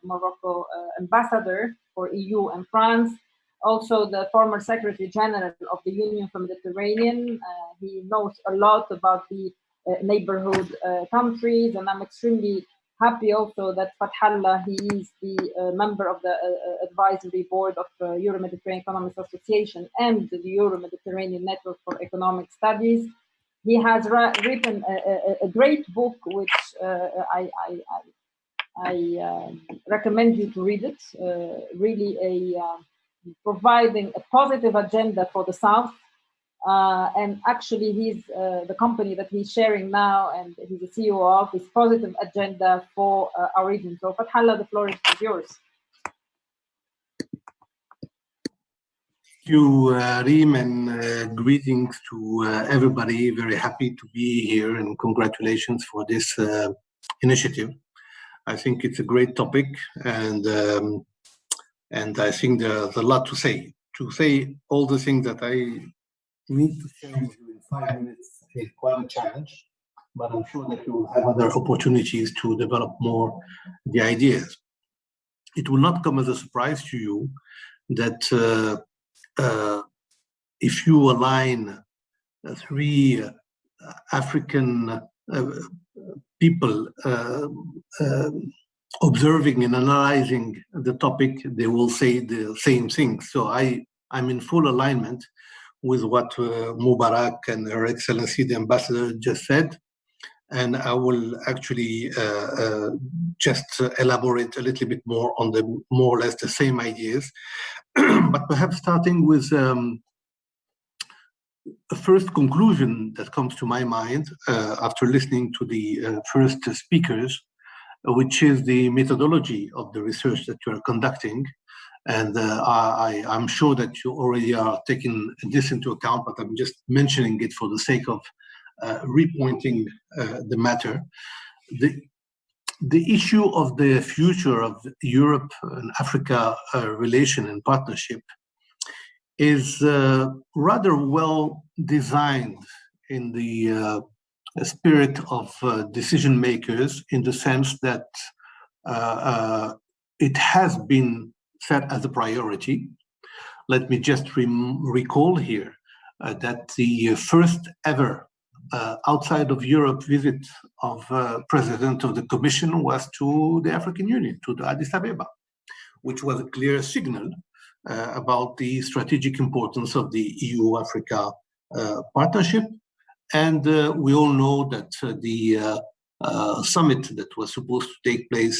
Morocco ambassador for EU and France, also the former Secretary General of the Union for the Mediterranean. He knows a lot about the neighborhood countries, and I'm extremely happy also that Fathallah, he is the member of the advisory board of the Euro-Mediterranean Economics Association and the Euro-Mediterranean Network for Economic Studies. He has written a great book, which I recommend you to read it. Really providing a positive agenda for the South. And actually, he's the company that he's sharing now, and he's the CEO of, is Positive Agenda for our region. So, Fathallah, the floor is yours. Thank you, Reem, and greetings to everybody. Very happy to be here, and congratulations for this initiative. I think it's a great topic, and I think there's a lot to say to say all the things that I need to share with you in 5 minutes is quite a challenge, but I'm sure that you will have other opportunities to develop more the ideas. It will not come as a surprise to you that if you align three African people observing and analyzing the topic, they will say the same thing. So I'm in full alignment with what Mubarak and Her Excellency the Ambassador just said. And I will actually just elaborate a little bit more on the more or less the same ideas, but perhaps starting with a first conclusion that comes to my mind after listening to the first speakers, which is the methodology of the research that you are conducting. And I'm sure that you already are taking this into account, but I'm just mentioning it for the sake of repointing the matter. The issue of the future of Europe and Africa relation and partnership is rather well designed in the spirit of decision makers, in the sense that it has been set as a priority. Let me just recall here that the first ever outside of Europe visit of President of the Commission was to the African Union, to the Addis Ababa, which was a clear signal about the strategic importance of the EU-Africa partnership. And we all know that the summit that was supposed to take place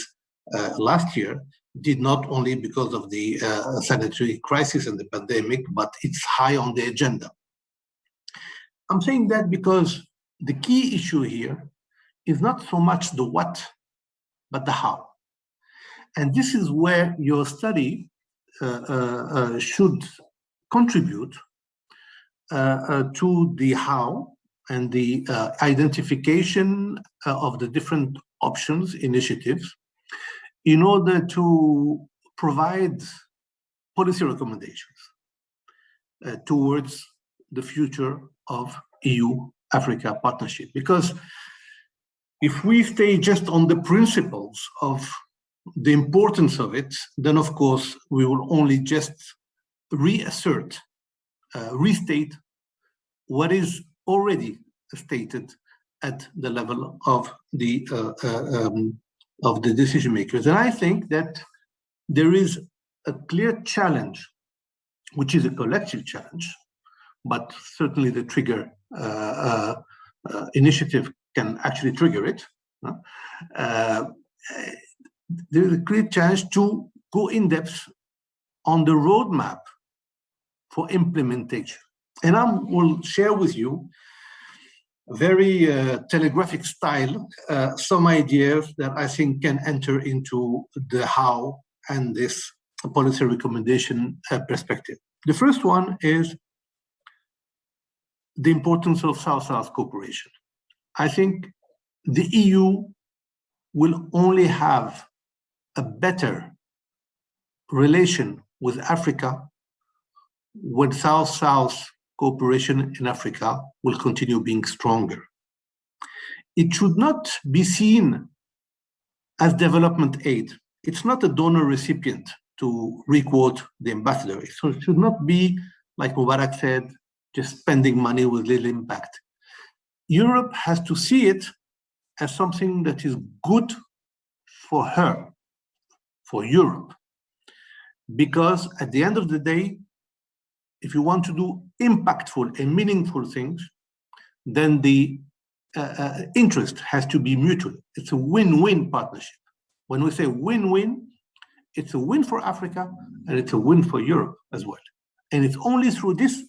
last year did not only because of the sanitary crisis and the pandemic, but it's high on the agenda. I'm saying that because the key issue here is not so much the what, but the how. And this is where your study should contribute to the how and the identification of the different options, initiatives, in order to provide policy recommendations towards the future of EU-Africa partnership. Because if we stay just on the principles of the importance of it, then of course we will only just reassert, restate what is already stated at the level of the decision makers. And I think that there is a clear challenge, which is a collective challenge, but certainly the trigger initiative can actually trigger it. There is a clear challenge to go in depth on the roadmap for implementation. And I will share with you very telegraphic style, some ideas that I think can enter into the how and this policy recommendation perspective. The first one is the importance of South-South cooperation. I think the EU will only have a better relation with Africa when South-South cooperation in Africa will continue being stronger. It should not be seen as development aid. It's not a donor recipient, to requote the ambassador. So it should not be, like Mubarak said, just spending money with little impact. Europe has to see it as something that is good for her, for Europe. Because at the end of the day, if you want to do impactful and meaningful things, then the interest has to be mutual. It's a win-win partnership. When we say win-win, it's a win for Africa and it's a win for Europe as well. And it's only through this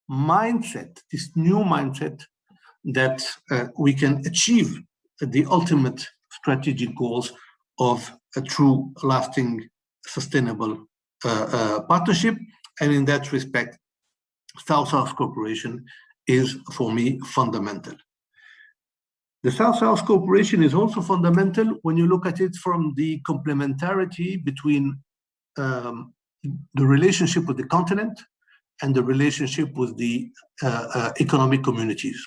mindset, this new mindset, that we can achieve the ultimate strategic goals of a true, lasting, sustainable partnership. And in that respect, South-South cooperation is, for me, fundamental. The South-South cooperation is also fundamental when you look at it from the complementarity between the relationship with the continent and the relationship with the economic communities,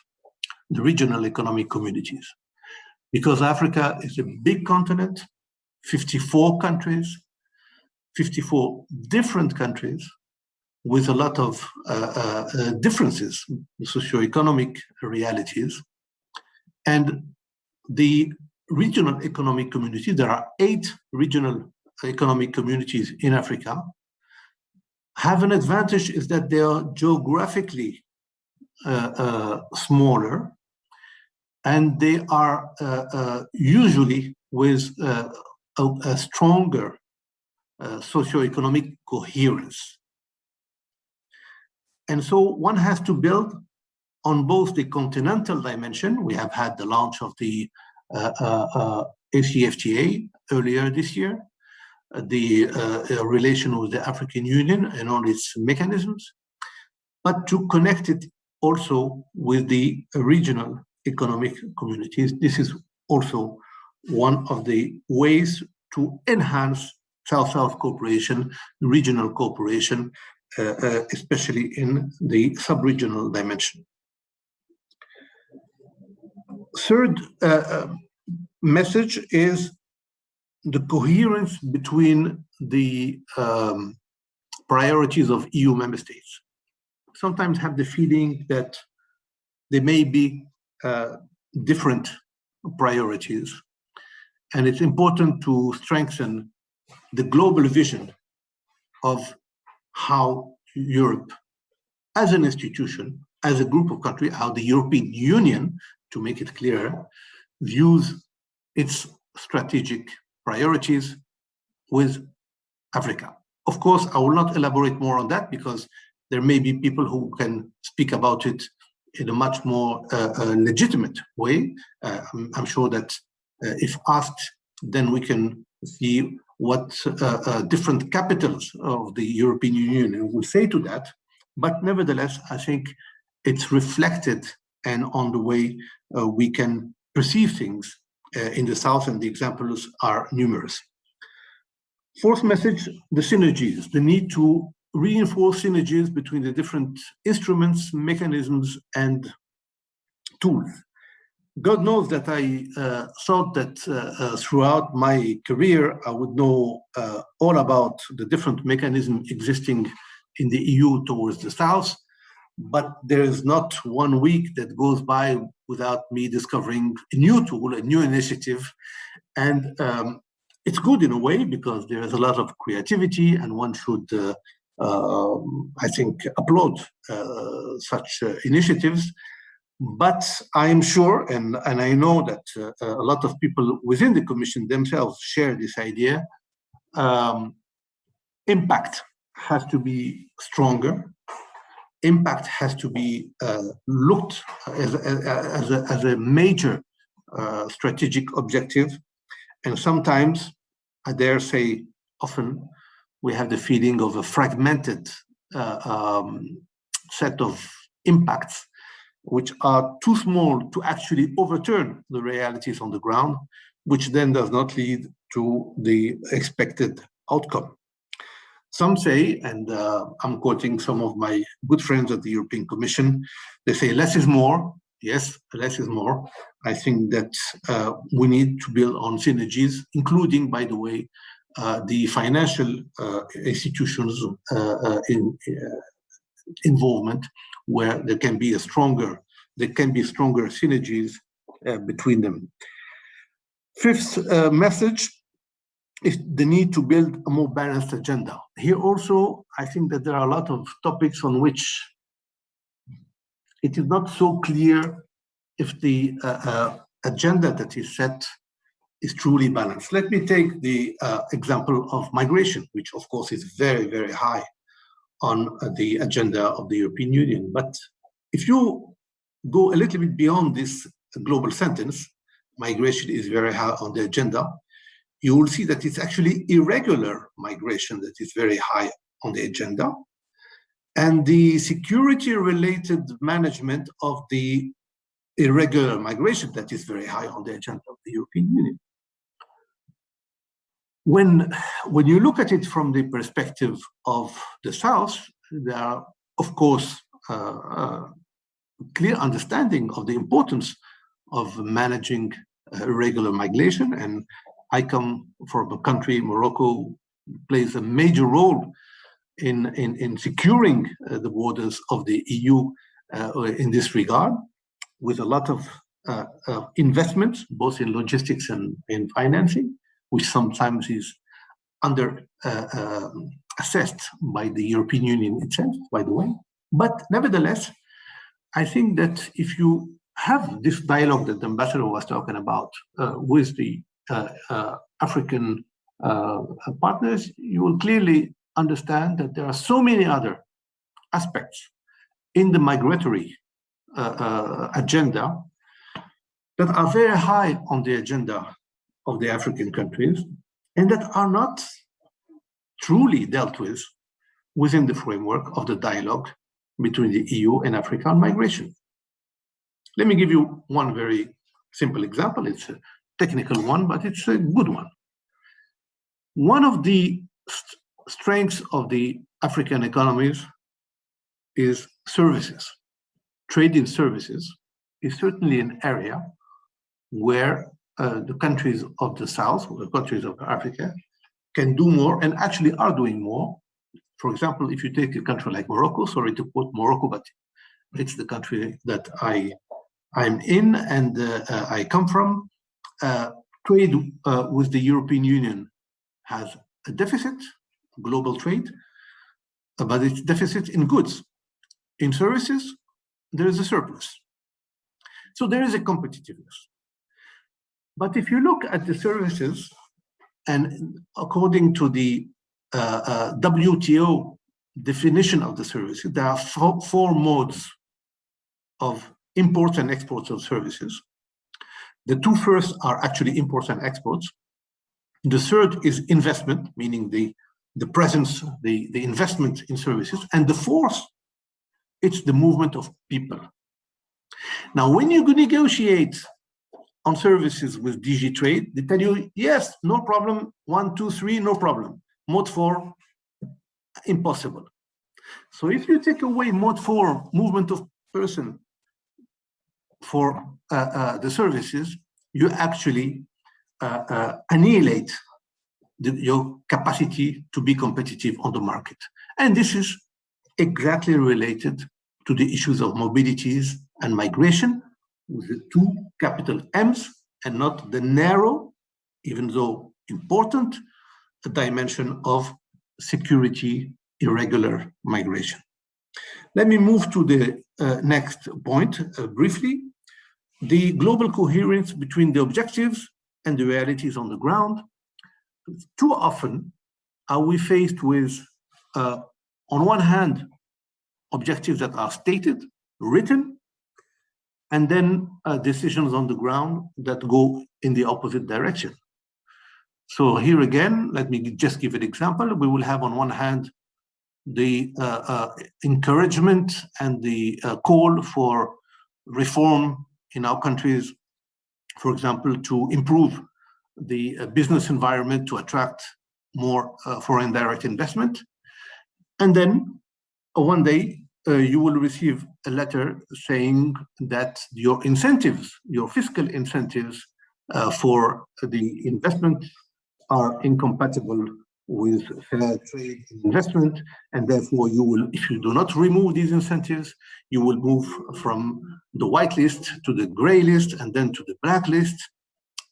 the regional economic communities. Because Africa is a big continent, 54 countries, 54 different countries with a lot of differences, socioeconomic realities. And the regional economic community, there are 8 regional economic communities in Africa, have an advantage is that they are geographically smaller, and they are usually with a stronger socioeconomic coherence. And so one has to build on both the continental dimension. We have had the launch of the ACFTA earlier this year, the relation with the African Union and all its mechanisms, but to connect it also with the regional economic communities. This is also one of the ways to enhance South-South cooperation, regional cooperation, especially in the sub-regional dimension. Third message is the coherence between the priorities of EU member states. Sometimes have the feeling that there may be different priorities, and it's important to strengthen the global vision of how Europe, as an institution, as a group of countries, how the European Union, to make it clearer, views its strategic priorities with Africa. Of course, I will not elaborate more on that because there may be people who can speak about it in a much more legitimate way. I'm sure that if asked, then we can see what different capitals of the European Union will say to that. But nevertheless, I think it's reflected and on the way we can perceive things in the South, and the examples are numerous. Fourth message, the synergies, the need to reinforce synergies between the different instruments, mechanisms, and tools. God knows that I thought that throughout my career, I would know all about the different mechanisms existing in the EU towards the South, but there is not 1 week that goes by without me discovering a new tool, a new initiative. And it's good in a way because there is a lot of creativity, and one should, I think, applaud such initiatives. But I'm sure, and I know that a lot of people within the Commission themselves share this idea, impact has to be stronger. Impact has to be looked as a major strategic objective. And sometimes, I dare say, often, we have the feeling of a fragmented set of impacts which are too small to actually overturn the realities on the ground, which then does not lead to the expected outcome. Some say, and I'm quoting some of my good friends at the European Commission, they say less is more. Yes, less is more. I think that we need to build on synergies, including, by the way, the financial institutions involvement, where there can be stronger synergies between them. Fifth message is the need to build a more balanced agenda. Here also, I think that there are a lot of topics on which it is not so clear if the agenda that is set is truly balanced. Let me take the example of migration, which of course is very, very high on the agenda of the European Union. But if you go a little bit beyond this global sentence, migration is very high on the agenda, you will see that it's actually irregular migration that is very high on the agenda, and the security-related management of the irregular migration that is very high on the agenda of the European Union. when you look at it from the perspective of the South, there are, of course, clear understanding of the importance of managing irregular migration. And I come from a country, Morocco, plays a major role in securing the borders of the EU in this regard, with a lot of investments, both in logistics and in financing, which sometimes is under assessed by the European Union itself, by the way. But nevertheless, I think that if you have this dialogue that the ambassador was talking about with the African partners, you will clearly understand that there are so many other aspects in the migratory agenda that are very high on the agenda of the African countries and that are not truly dealt with within the framework of the dialogue between the EU and Africa on migration. Let me give you one very simple example. It's a technical one, but it's a good one. One of the strengths of the African economies is services. Trade in services is certainly an area where the countries of the South, or the countries of Africa, can do more and actually are doing more. For example, if you take a country like Morocco, sorry to quote Morocco, but it's the country that I'm in and I come from, trade with the European Union has a deficit, global trade, but it's deficit in goods. In services, there is a surplus. So there is a competitiveness. But if you look at the services, and according to the WTO definition of the services, there are four modes of imports and exports of services. The two first are actually imports and exports. The third is investment, meaning the presence, the investment in services. And the fourth, it's the movement of people. Now, when you negotiate on services with DG Trade, they tell you, yes, no problem, 1, 2, 3, no problem. Mode 4, impossible. So if you take away mode 4, movement of person, for the services, you actually annihilate your capacity to be competitive on the market. And this is exactly related to the issues of mobilities and migration, with the two capital M's and not the narrow, even though important, dimension of security, irregular migration. Let me move to the next point briefly. The global coherence between the objectives and the realities on the ground. Too often are we faced with, on one hand, objectives that are stated, written, and then decisions on the ground that go in the opposite direction. So here again, let me just give an example. We will have on one hand the encouragement and the call for reform in our countries, for example, to improve the business environment to attract more foreign direct investment. And then one day you will receive a letter saying that your incentives, your fiscal incentives for the investment are incompatible with fair trade investment, and therefore you will, if you do not remove these incentives, you will move from the white list to the gray list and then to the black list,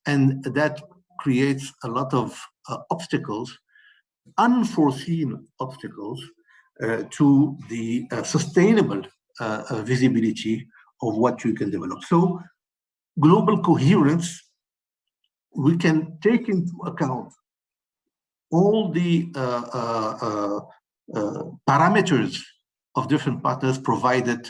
and that creates a lot of obstacles, unforeseen obstacles, to the sustainable visibility of what you can develop. So global coherence, we can take into account all the parameters of different partners, provided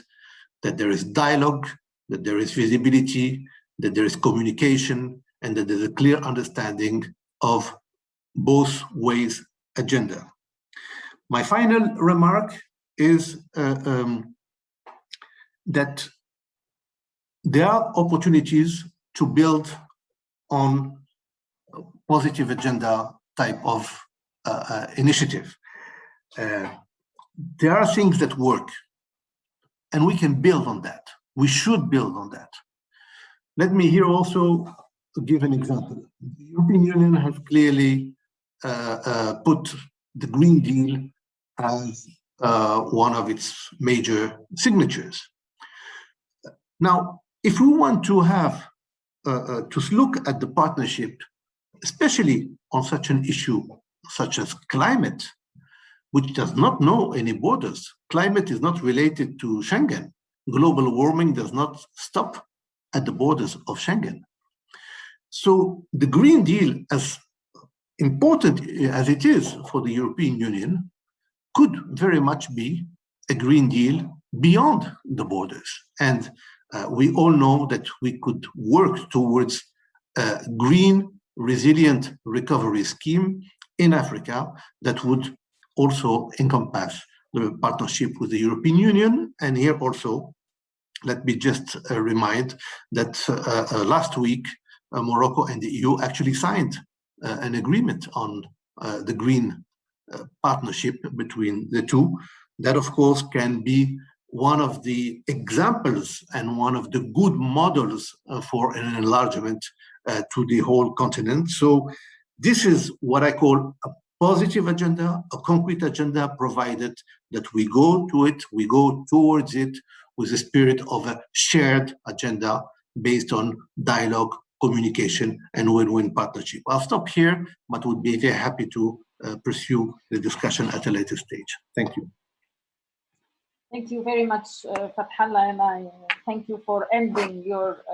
that there is dialogue, that there is visibility, that there is communication, and that there's a clear understanding of both ways agenda. My final remark is that there are opportunities to build on positive agenda type of initiative. There are things that work, and we can build on that. We should build on that. Let me here also give an example. The European Union has clearly put the Green Deal as one of its major signatures. Now, if we want to have to look at the partnership, especially on such an issue such as climate, which does not know any borders. Climate is not related to Schengen. Global warming does not stop at the borders of Schengen. So the Green Deal, as important as it is for the European Union, could very much be a Green Deal beyond the borders. And we all know that we could work towards a green, resilient recovery scheme in Africa that would also encompass the partnership with the European Union. And here also, let me just remind that last week, Morocco and the EU actually signed an agreement on the green partnership between the two. That, of course, can be one of the examples and one of the good models for an enlargement to the whole continent. So this is what I call a positive agenda, a concrete agenda, provided that we go to it, we go towards it with the spirit of a shared agenda based on dialogue, communication, and win-win partnership. I'll stop here, but would be very happy to pursue the discussion at a later stage. Thank you. Thank you very much, Fathallah, and I thank you for ending your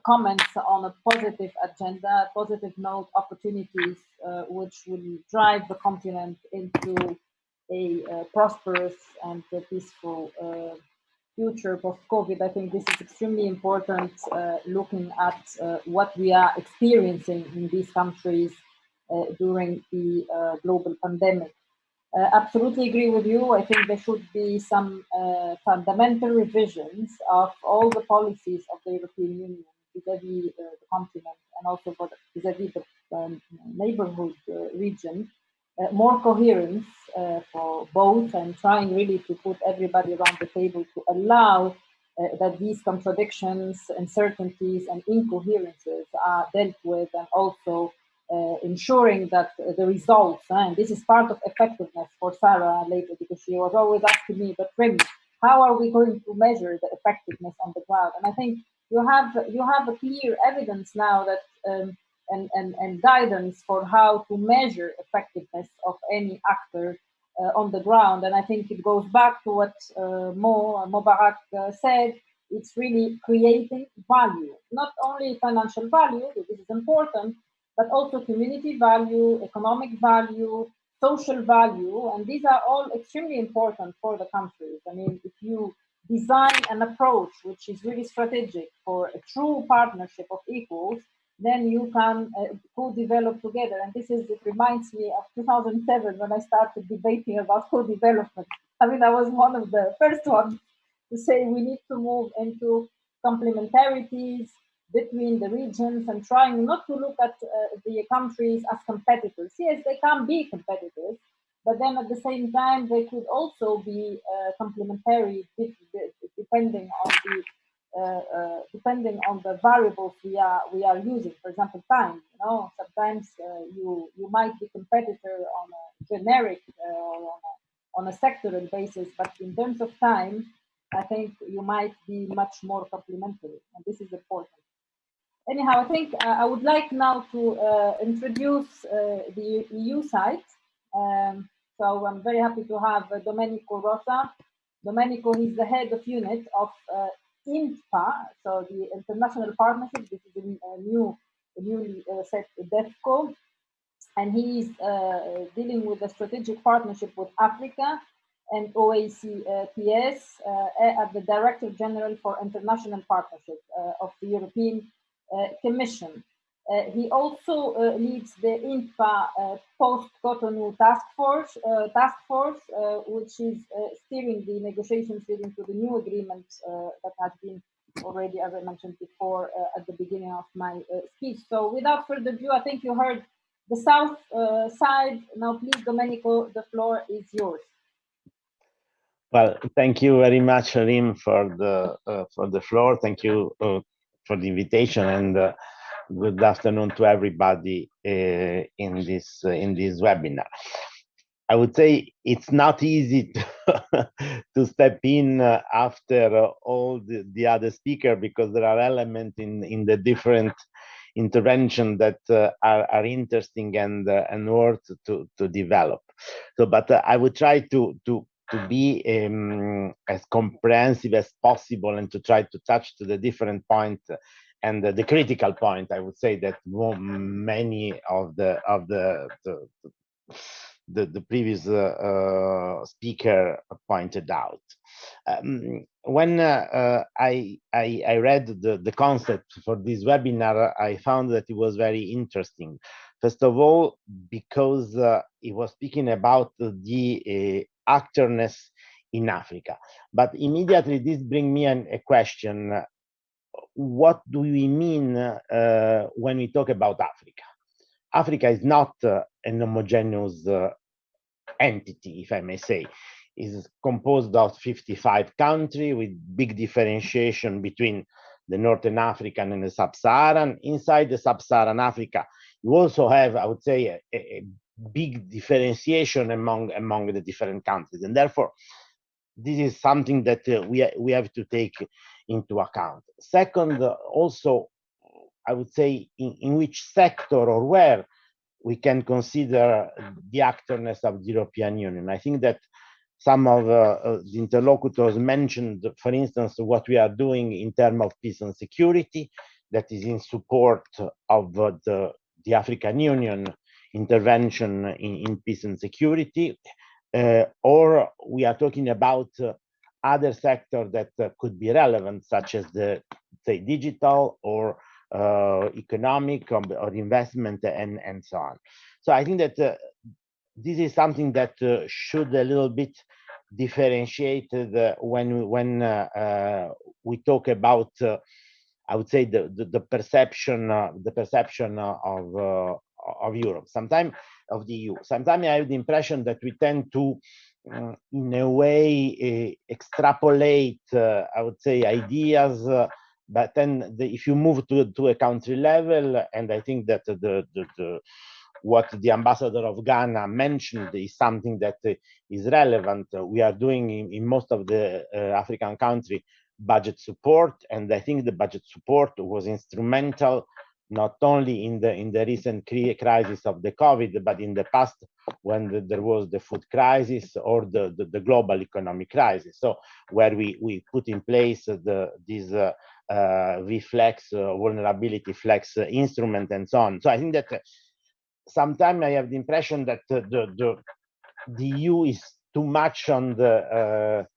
comments on a positive agenda, positive note, opportunities which will drive the continent into a prosperous and peaceful future post-COVID. I think this is extremely important, looking at what we are experiencing in these countries during the global pandemic. Absolutely agree with you. I think there should be some fundamental revisions of all the policies of the European Union vis-à-vis the continent and also vis-à-vis the neighborhood region. More coherence for both, and trying really to put everybody around the table to allow that these contradictions, uncertainties, and incoherences are dealt with, and also ensuring that the results, and this is part of effectiveness for Sarah later, because she was always asking me, but Remy, how are we going to measure the effectiveness on the ground? And I think you have a clear evidence now that and guidance for how to measure effectiveness of any actor on the ground. And I think it goes back to what Mubarak said. It's really creating value, not only financial value, this is important, but also community value, economic value, social value, and these are all extremely important for the countries. I mean, if you design an approach which is really strategic for a true partnership of equals, then you can co-develop together. And it reminds me of 2007 when I started debating about co-development. I mean, I was one of the first ones to say we need to move into complementarities between the regions and trying not to look at the countries as competitors. Yes, they can be competitors, but then at the same time, they could also be complementary depending on the variables we are using. For example, time. You know, sometimes you might be competitor on a generic or on a sectoral basis, but in terms of time, I think you might be much more complementary, and this is important. Anyhow, I think I would like now to introduce the EU side. So I'm very happy to have Domenico Rosa. Domenico is the head of unit of INTPA, so the International Partnership. This is a newly set DEFCO, and he's dealing with the strategic partnership with Africa and OACPS at the Director General for International Partnership of the European Commission. He also leads the INTPA post-Cotonou task force, which is steering the negotiations leading to the new agreement that has been already, as I mentioned before, at the beginning of my speech. So without further ado, I think you heard The south side. Now, please, Domenico, the floor is yours. Well, thank you very much, Rim, for the floor. Thank you for the invitation, and good afternoon to everybody in this webinar. I would say it's not easy to step in after all the other speaker, because there are elements in the different intervention that are interesting and worth to develop. So, but I would try to be as comprehensive as possible and to try to touch to the different points and the critical point. I would say that many of the previous speaker pointed out. When I read the concept for this webinar, I found that it was very interesting. First of all, because it was speaking about the actorness in Africa. But immediately this brings me a question. What do we mean when we talk about Africa? Africa is not an homogeneous entity, if I may say. It's composed of 55 countries with big differentiation between the Northern African and the Sub-Saharan. Inside the Sub-Saharan Africa, you also have, I would say, a big differentiation among the different countries. And therefore, this is something that we have to take into account. Second, also, I would say, in which sector or where we can consider the actorness of the European Union. I think that some of the interlocutors mentioned, for instance, what we are doing in terms of peace and security, that is in support of the African Union intervention in peace and security, or we are talking about other sectors that could be relevant, such as the, say, digital or economic or investment and so on. So I think that this is something that should a little bit differentiate when we talk about, I would say, the perception of Europe, sometimes of the EU. Sometimes I have the impression that we tend to, in a way, extrapolate, I would say, ideas. But then if you move to a country level, and I think that what the ambassador of Ghana mentioned is something that is relevant. We are doing in most of the African countries budget support, and I think the budget support was instrumental not only in the recent crisis of the COVID, but in the past when there was the food crisis or the global economic crisis. So where we put in place this reflex, vulnerability flex instrument and so on. So I think that sometimes I have the impression that the EU is too much on the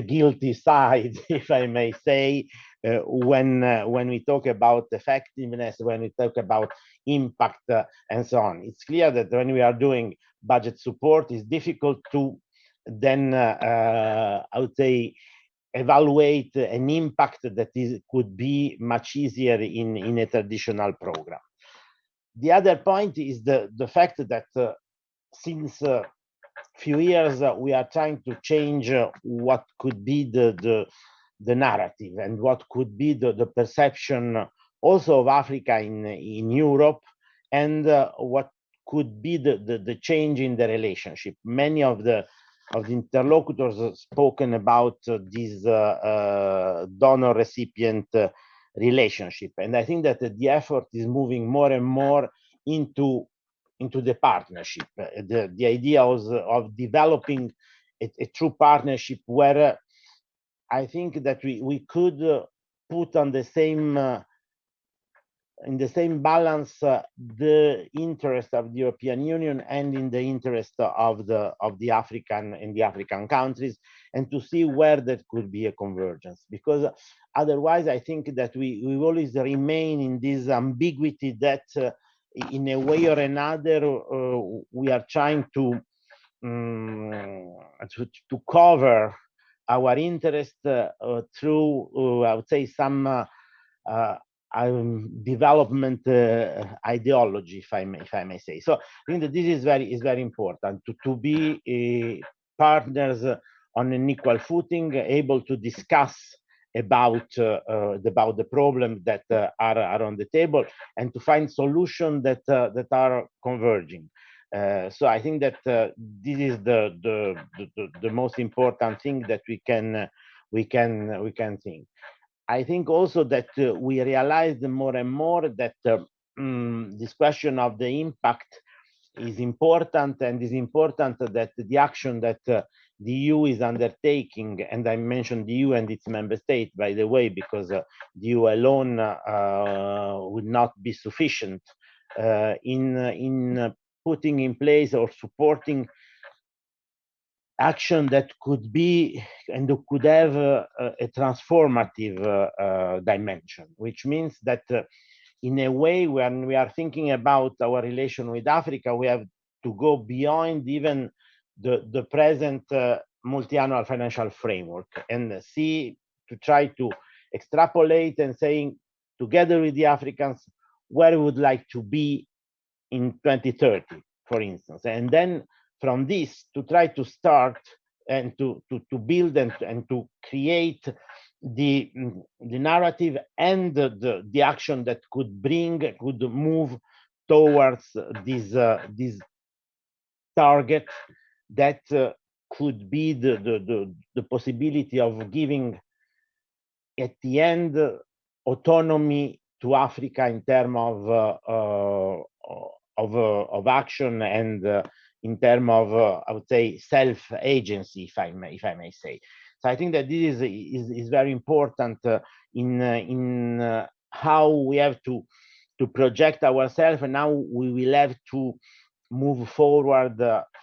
guilty side, if I may say, when we talk about effectiveness, when we talk about impact and so on. It's clear that when we are doing budget support, it's difficult to then, I would say, evaluate an impact that could be much easier in a traditional program. The other point is the fact that since few years we are trying to change what could be the narrative and what could be the perception also of Africa in Europe, and what could be the change in the relationship. Many of the interlocutors have spoken about this donor-recipient relationship, and I think that the effort is moving more and more into the partnership, the idea of developing a true partnership where I think that we could put on the same in the same balance the interest of the European Union and in the interest of the African countries, and to see where there could be a convergence. Because otherwise, I think that we always remain in this ambiguity that in a way or another we are trying to cover our interest through I would say some development ideology, if I may say. So I think that this is very important to be partners on an equal footing, able to discuss about the problems that are on the table, and to find solutions that are converging. So I think that this is the most important thing that we can think. I think also that we realized more and more that this question of the impact is important, and is important that the action that the EU is undertaking, and I mentioned the EU and its member state, by the way, because the EU alone would not be sufficient in putting in place or supporting action that could be and could have a transformative dimension, which means that in a way, when we are thinking about our relation with Africa, we have to go beyond even the present multi-annual financial framework and see, to try to extrapolate and saying, together with the Africans, where we would like to be in 2030, for instance. And then from this, to try to start and to build and to create the narrative and the action that could move towards this target that could be the possibility of giving at the end autonomy to Africa in terms of action and in terms of I would say self-agency, if I may say. So I think that this is very important in how we have to project ourselves, and now we will have to move forward,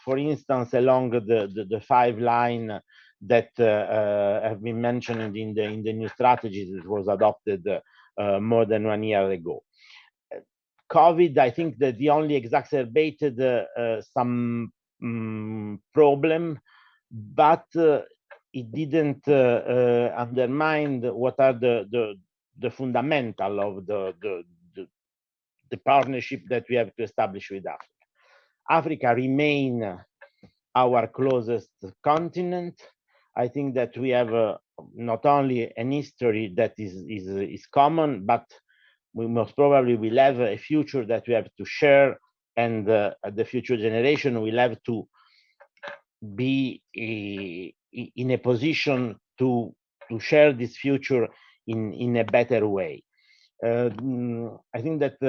for instance, along the 5 line that have been mentioned in the new strategy that was adopted more than 1 year ago. COVID, I think that the only exacerbated some problem, but it didn't undermine what are the fundamental of the partnership that we have to establish with Africa. Africa remain our closest continent. I think that we have not only an history that is common, but we most probably will have a future that we have to share, and the future generation will have to be in a position to share this future in a better way. I think that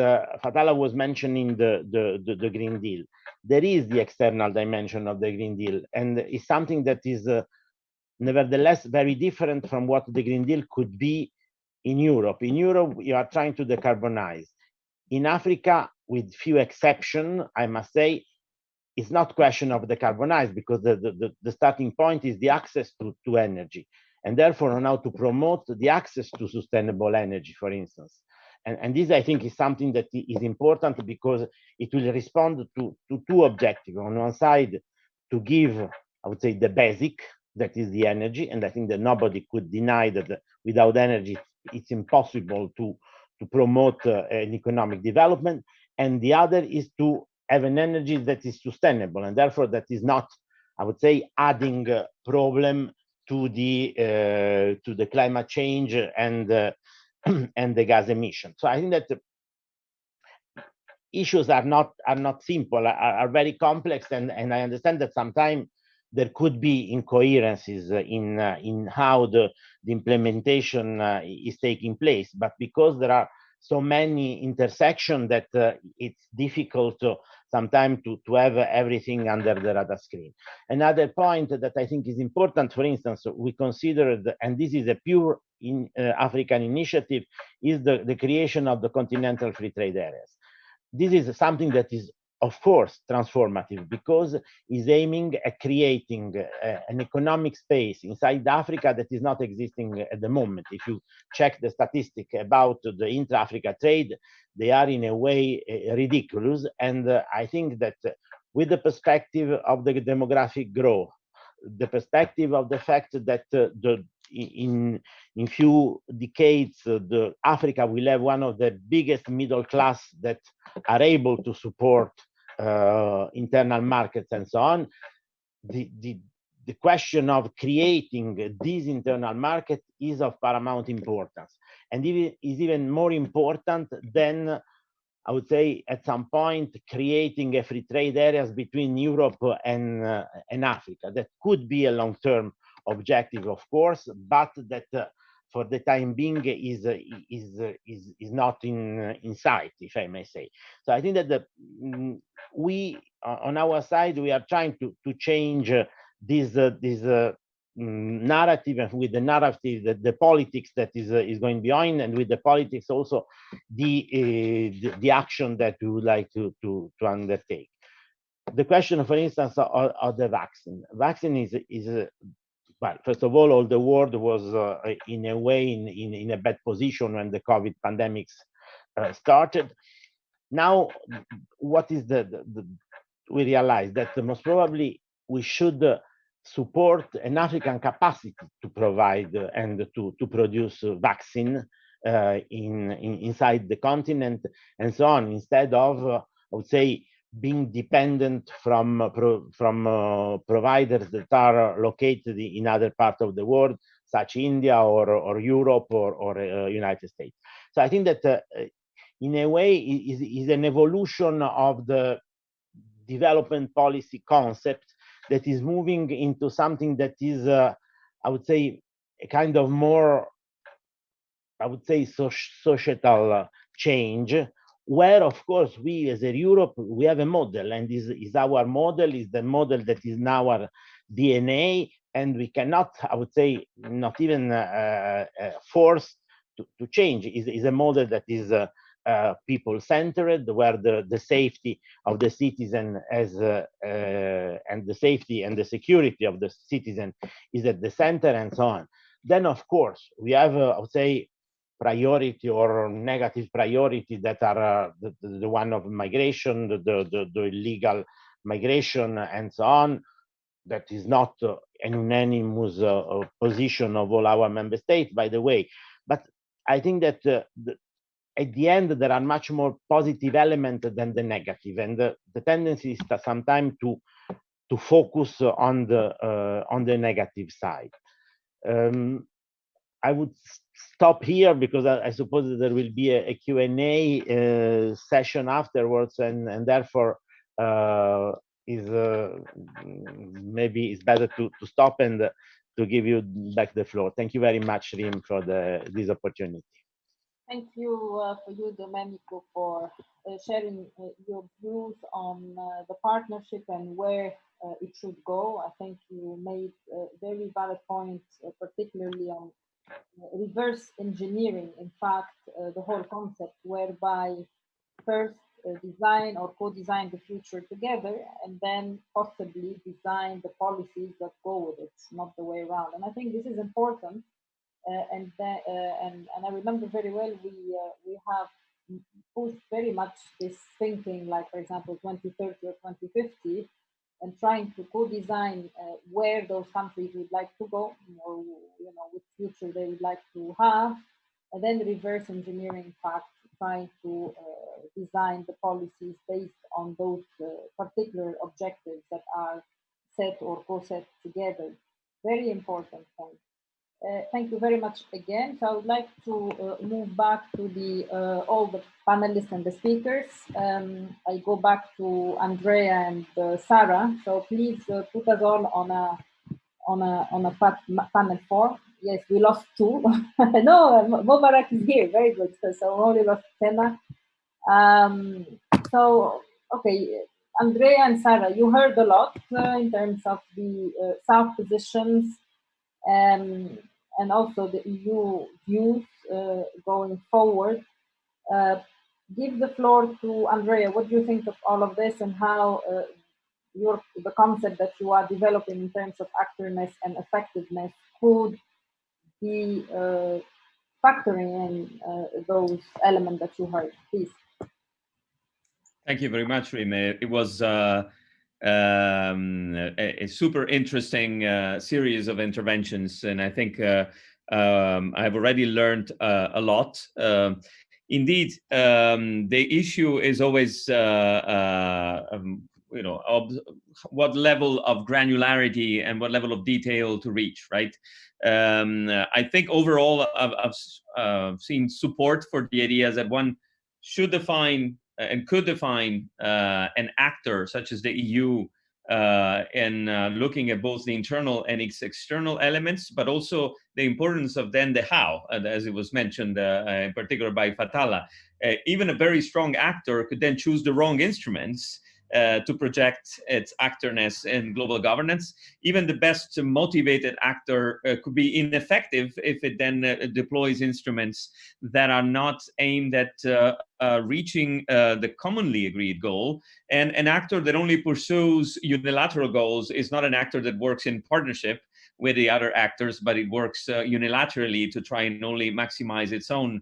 Fatala was mentioning the Green Deal. There is the external dimension of the Green Deal, and it's something that is nevertheless very different from what the Green Deal could be in Europe. In Europe, you are trying to decarbonize. In Africa, with few exceptions, I must say, it's not question of decarbonize, because the starting point is the access to energy, and therefore on how to promote the access to sustainable energy, for instance. And this, I think, is something that is important, because it will respond to 2 objectives. On one side, to give, I would say, the basic, that is the energy, and I think that nobody could deny that without energy, it's impossible to promote an economic development. And the other is to have an energy that is sustainable, and therefore that is not, I would say, adding problem to the climate change and the gas emission. So I think that issues are not simple, are very complex, and I understand that sometimes there could be incoherences in how the implementation is taking place, but because there are so many intersections that it's difficult sometimes to have everything under the radar screen. Another point that I think is important, for instance, we considered, and this is a pure African initiative, is the creation of the continental free trade areas. This is something that is, of course, transformative, because it's aiming at creating an economic space inside Africa that is not existing at the moment. If you check the statistic about the intra-Africa trade, they are in a way ridiculous. And I think that with the perspective of the demographic growth, the perspective of the fact that in few decades, the Africa will have one of the biggest middle class that are able to support internal markets and so on. The question of creating this internal market is of paramount importance, and is even more important than, I would say, at some point, creating a free trade areas between Europe and Africa. That could be a long-term objective, of course, but that for the time being is not in sight, if I may say. So I think that we, on our side, we are trying to change this narrative, and with the narrative, the politics that is going behind, and with the politics also the action that we would like to undertake. The question, for instance, of the vaccine. Vaccine is well, first of all the world was in a way in a bad position when the COVID pandemics started. Now, what is we realize that most probably we should support an African capacity to provide and to produce vaccine inside the continent and so on, instead of, I would say, being dependent from providers that are located in other parts of the world, such India or Europe or United States. So I think that in a way is an evolution of the development policy concept that is moving into something that is, I would say, a kind of more, I would say, societal change, where, of course, we as a Europe, we have a model, and is our model, is the model that is now our DNA, and we cannot, I would say, not even forced to change. Is a model that is people-centered, where the safety of the citizen and the safety and the security of the citizen is at the center, and so on. Then, of course, we have, I would say, priority or negative priority that are the one of migration, the illegal migration, and so on. That is not an unanimous position of all our member states, by the way. But I think that at the end, there are much more positive elements than the negative, and the tendency is sometimes to focus on the negative side. I would stop here because I suppose that there will be a Q&A session afterwards, and therefore maybe it's better to stop and to give you back the floor. Thank you very much, Rim, for this opportunity. Thank you for you, Domenico, for sharing your views on the partnership and where it should go. I think you made very valid points, particularly on reverse engineering, in fact, the whole concept whereby first design or co-design the future together, and then possibly design the policies that go with it, not the way around. And I think this is important. And I remember very well we have pushed very much this thinking, like, for example, 2030 or 2050, and trying to co-design where those countries would like to go, or which future they would like to have, and then reverse engineering, in fact, trying to design the policies based on those particular objectives that are set or co-set together. Very important point. Thank you very much again. So I would like to move back to all the panelists and the speakers. I go back to Andrea and Sarah. So please put us all on a panel 4. Yes, we lost 2. No, Mubarak is here. Very good. So we only lost Tema. So okay, Andrea and Sarah, you heard a lot in terms of the South positions. And also the EU views going forward. Give the floor to Andrea. What do you think of all of this, and how the concept that you are developing in terms of actorness and effectiveness could be factoring in those elements that you heard? Please. Thank you very much, Rime. It was a super interesting series of interventions, and I think I've already learned a lot. Indeed, the issue is always, what level of granularity and what level of detail to reach, right? I think overall, I've seen support for the ideas that one should define and could define an actor such as the EU in looking at both the internal and its external elements, but also the importance of then the how, as it was mentioned in particular by Fatala. Even a very strong actor could then choose the wrong instruments to project its actorness in global governance. Even the best motivated actor could be ineffective if it then deploys instruments that are not aimed at reaching the commonly agreed goal. And an actor that only pursues unilateral goals is not an actor that works in partnership with the other actors, but it works unilaterally to try and only maximize its own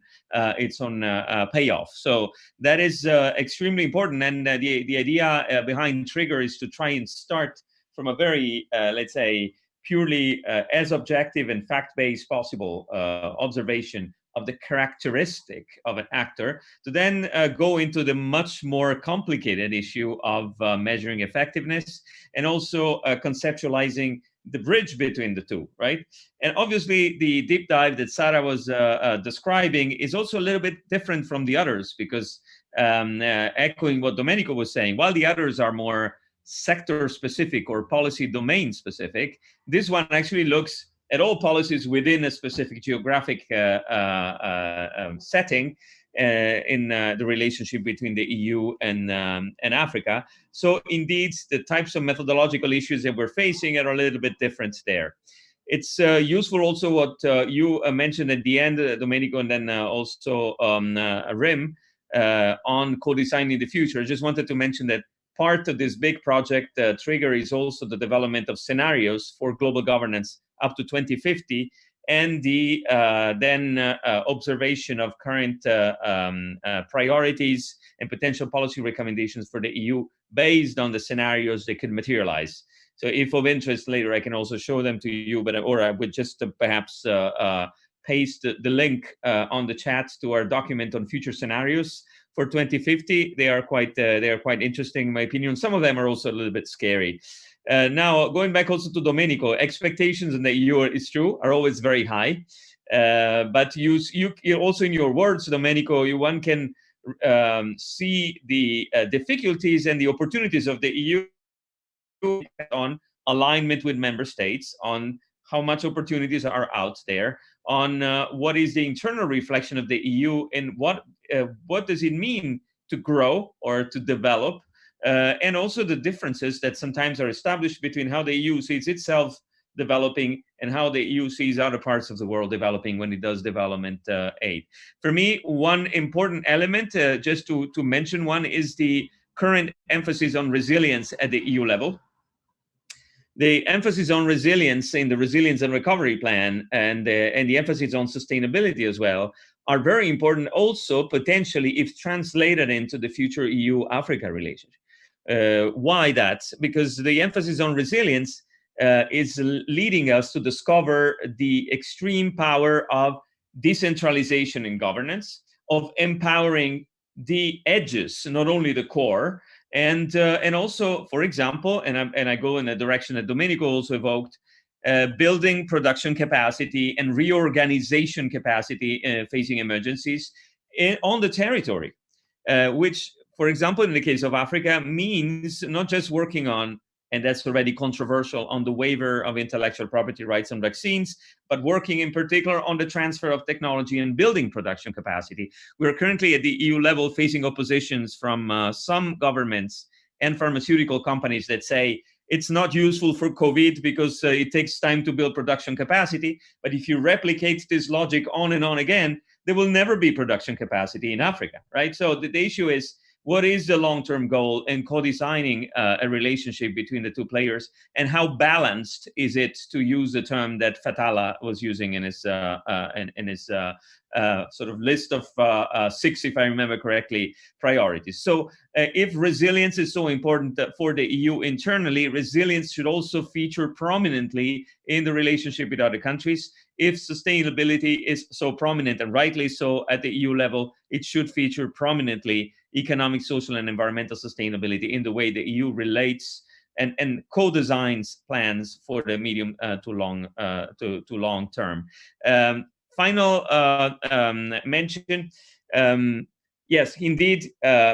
payoff. So that is extremely important. And the idea behind Trigger is to try and start from a very, let's say, purely as objective and fact-based possible observation of the characteristic of an actor, to then go into the much more complicated issue of measuring effectiveness and also conceptualizing the bridge between the two, right? And obviously the deep dive that Sarah was describing is also a little bit different from the others, because echoing what Domenico was saying, while the others are more sector specific or policy domain specific, this one actually looks at all policies within a specific geographic setting in the relationship between the EU and Africa. So indeed, the types of methodological issues that we're facing are a little bit different there. It's useful also what you mentioned at the end, Domenico, and then also Rim, on co-designing the future. I just wanted to mention that part of this big project, Trigger, is also the development of scenarios for global governance up to 2050, and the then observation of current priorities and potential policy recommendations for the EU based on the scenarios that could materialize. So if of interest later, I can also show them to you, but or I would just perhaps paste the link on the chat to our document on future scenarios for 2050. They are quite interesting, in my opinion. Some of them are also a little bit scary. Now, going back also to Domenico, expectations in the EU, is true, are always very high. But you also in your words, Domenico, one can see the difficulties and the opportunities of the EU on alignment with member states, on how much opportunities are out there, on what is the internal reflection of the EU, and what does it mean to grow or to develop, and also the differences that sometimes are established between how the EU sees itself developing and how the EU sees other parts of the world developing when it does development aid. For me, one important element, just to mention one, is the current emphasis on resilience at the EU level. The emphasis on resilience in the Resilience and Recovery Plan and the emphasis on sustainability as well are very important also potentially if translated into the future EU-Africa relationship. Why that? Because the emphasis on resilience is leading us to discover the extreme power of decentralization in governance, of empowering the edges, not only the core, and also, for example, and I go in a direction that Domenico also evoked, building production capacity and reorganization capacity facing emergencies on the territory, which, for example, in the case of Africa, means not just working on, and that's already controversial, on the waiver of intellectual property rights on vaccines, but working in particular on the transfer of technology and building production capacity. We're currently at the EU level facing oppositions from some governments and pharmaceutical companies that say it's not useful for COVID because it takes time to build production capacity. But if you replicate this logic on and on again, there will never be production capacity in Africa, right? So the issue is, what is the long-term goal in co-designing a relationship between the two players, and how balanced is it, to use the term that Fatala was using in his sort of list of 6, if I remember correctly, priorities. So if resilience is so important for the EU internally, resilience should also feature prominently in the relationship with other countries. If sustainability is so prominent, and rightly so, at the EU level, it should feature prominently economic, social, and environmental sustainability in the way the EU relates and co-designs plans for the medium to long term. Final mention. Yes, indeed,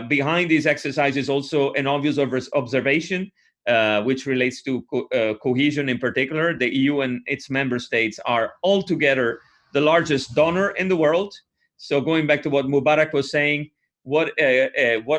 behind these exercises also an obvious observation, which relates to cohesion in particular. The EU and its member states are altogether the largest donor in the world. So going back to what Mubarak was saying, what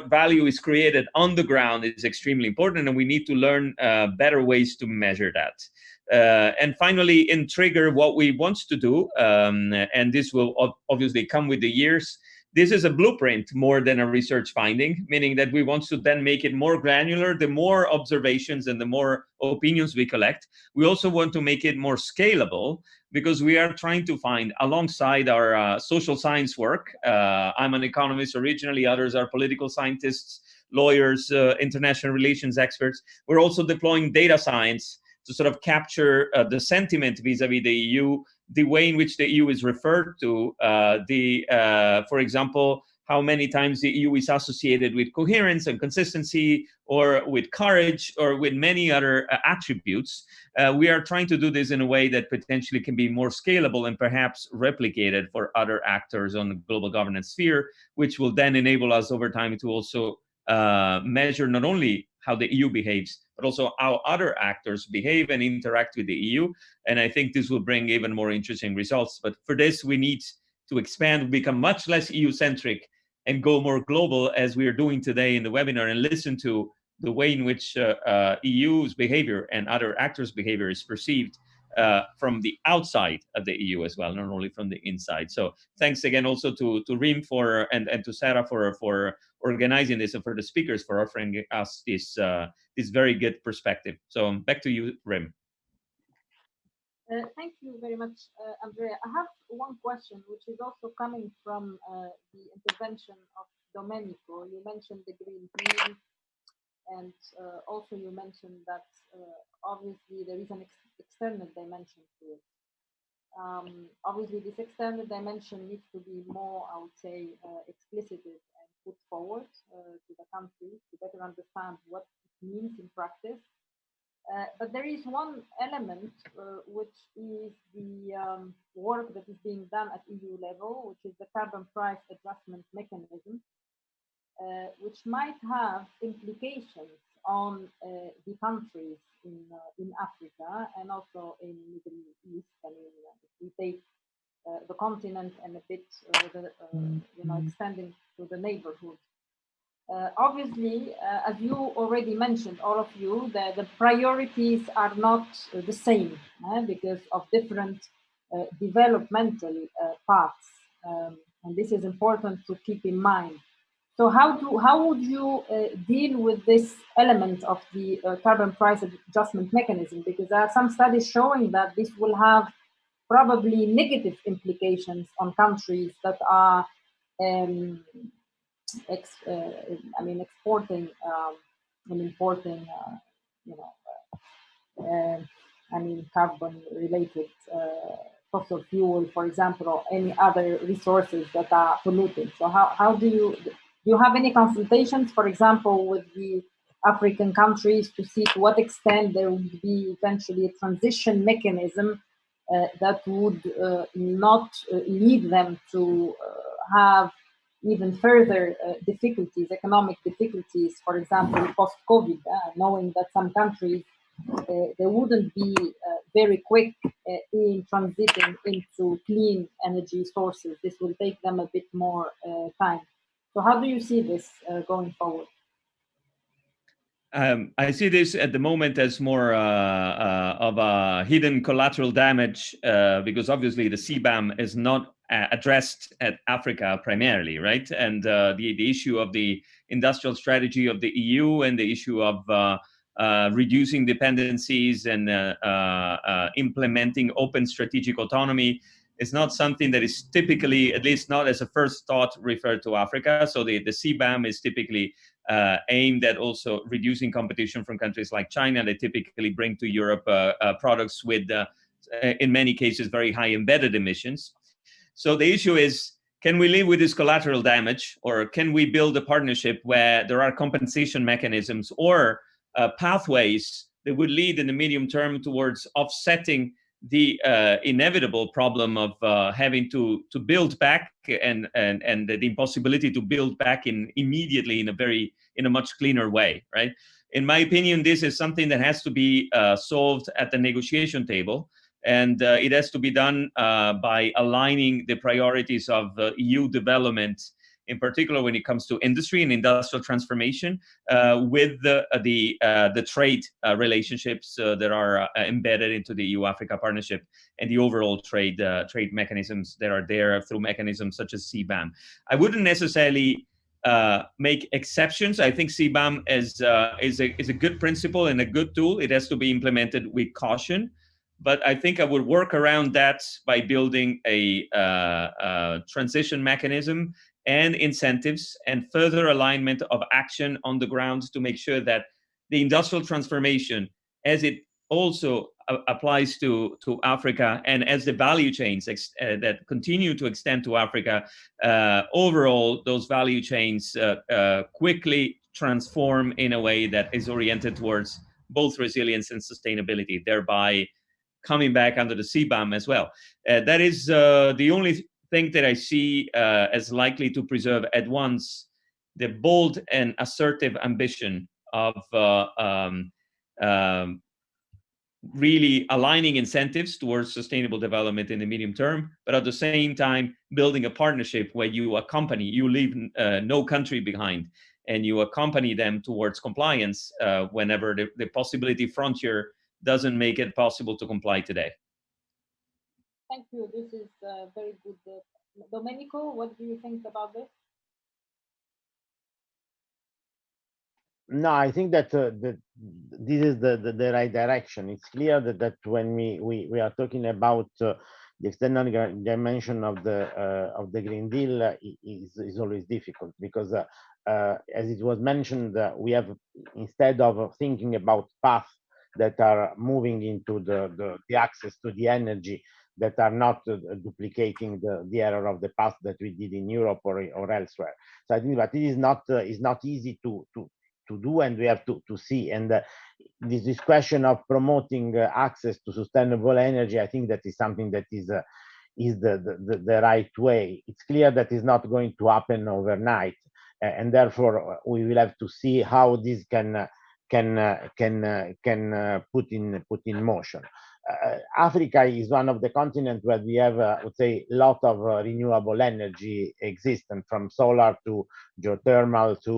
value is created on the ground is extremely important, and we need to learn better ways to measure that. And finally, in Trigger, what we want to do, and this will obviously come with the years, this is a blueprint more than a research finding, meaning that we want to then make it more granular. The more observations and the more opinions we collect, we also want to make it more scalable, because we are trying to find, alongside our social science work, I'm an economist originally, others are political scientists, lawyers, international relations experts. We're also deploying data science to sort of capture the sentiment vis-a-vis the EU, the way in which the EU is referred to, for example, how many times the EU is associated with coherence and consistency, or with courage, or with many other attributes. We are trying to do this in a way that potentially can be more scalable and perhaps replicated for other actors on the global governance sphere, which will then enable us over time to also measure not only how the EU behaves, but also how other actors behave and interact with the EU. And I think this will bring even more interesting results. But for this, we need to expand, become much less EU-centric, and go more global, as we are doing today in the webinar, and listen to the way in which EU's behavior and other actors' behavior is perceived from the outside of the EU as well, not only from the inside. So thanks again also to Rim and to Sarah for organizing this, and for the speakers for offering us this very good perspective. So back to you, Rim. Thank you very much, Andrea. I have one question, which is also coming from the intervention of Domenico. You mentioned the Green Deal, and also you mentioned that obviously there is an external dimension to it. Obviously, this external dimension needs to be more, I would say, explicited and put forward to the countries to better understand what it means in practice. But there is one element which is the work that is being done at EU level, which is the carbon price adjustment mechanism, which might have implications on the countries in Africa and also in Middle East. I mean, if we take the continent and a bit, extending to the neighborhood. Obviously, as you already mentioned, all of you, the priorities are not the same because of different developmental paths, and this is important to keep in mind. So how would you deal with this element of the carbon price adjustment mechanism? Because there are some studies showing that this will have probably negative implications on countries that are exporting and importing, carbon-related fossil fuel, for example, or any other resources that are polluting. So how do you have any consultations, for example, with the African countries to see to what extent there would be eventually a transition mechanism that would not lead them to have even further difficulties, economic difficulties, for example, post-COVID, knowing that some countries, they wouldn't be very quick in transiting into clean energy sources. This will take them a bit more time. So how do you see this going forward? I see this at the moment as more of a hidden collateral damage because obviously the CBAM is not addressed at Africa primarily, right? And the issue of the industrial strategy of the EU and the issue of reducing dependencies and implementing open strategic autonomy is not something that is typically, at least not as a first thought, referred to Africa. So the CBAM is typically aimed at also reducing competition from countries like China. They typically bring to Europe products with, in many cases, very high embedded emissions. So the issue is, can we live with this collateral damage, or can we build a partnership where there are compensation mechanisms or pathways that would lead in the medium term towards offsetting the inevitable problem of having to build back and the impossibility to build back immediately in a much cleaner way, right? In my opinion, this is something that has to be solved at the negotiation table. And it has to be done by aligning the priorities of EU development, in particular when it comes to industry and industrial transformation, with the trade relationships that are embedded into the EU-Africa partnership and the overall trade mechanisms that are there through mechanisms such as CBAM. I wouldn't necessarily make exceptions. I think CBAM is a good principle and a good tool. It has to be implemented with caution. But I think I would work around that by building a transition mechanism and incentives and further alignment of action on the ground to make sure that the industrial transformation, as it also applies to Africa, and as the value chains that continue to extend to Africa, overall, those value chains quickly transform in a way that is oriented towards both resilience and sustainability, thereby coming back under the CBAM as well. That is the only thing that I see as likely to preserve at once the bold and assertive ambition of really aligning incentives towards sustainable development in the medium term, but at the same time building a partnership where you leave no country behind, and you accompany them towards compliance whenever the possibility frontier doesn't make it possible to comply today. Thank you. This is very good. Domenico, what do you think about this? No, I think that this is the right direction. It's clear that when we are talking about the external dimension of the Green Deal is always difficult, because as it was mentioned, we have, instead of thinking about paths that are moving into the access to the energy, that are not duplicating the error of the past that we did in Europe or elsewhere. So I think that it is not easy to do, and we have to see. And this question of promoting access to sustainable energy, I think that is something that is the right way. It's clear that it's not going to happen overnight, and therefore we will have to see how this can put in motion. Africa is one of the continents where we have, I would say, a lot of renewable energy existent, from solar to geothermal to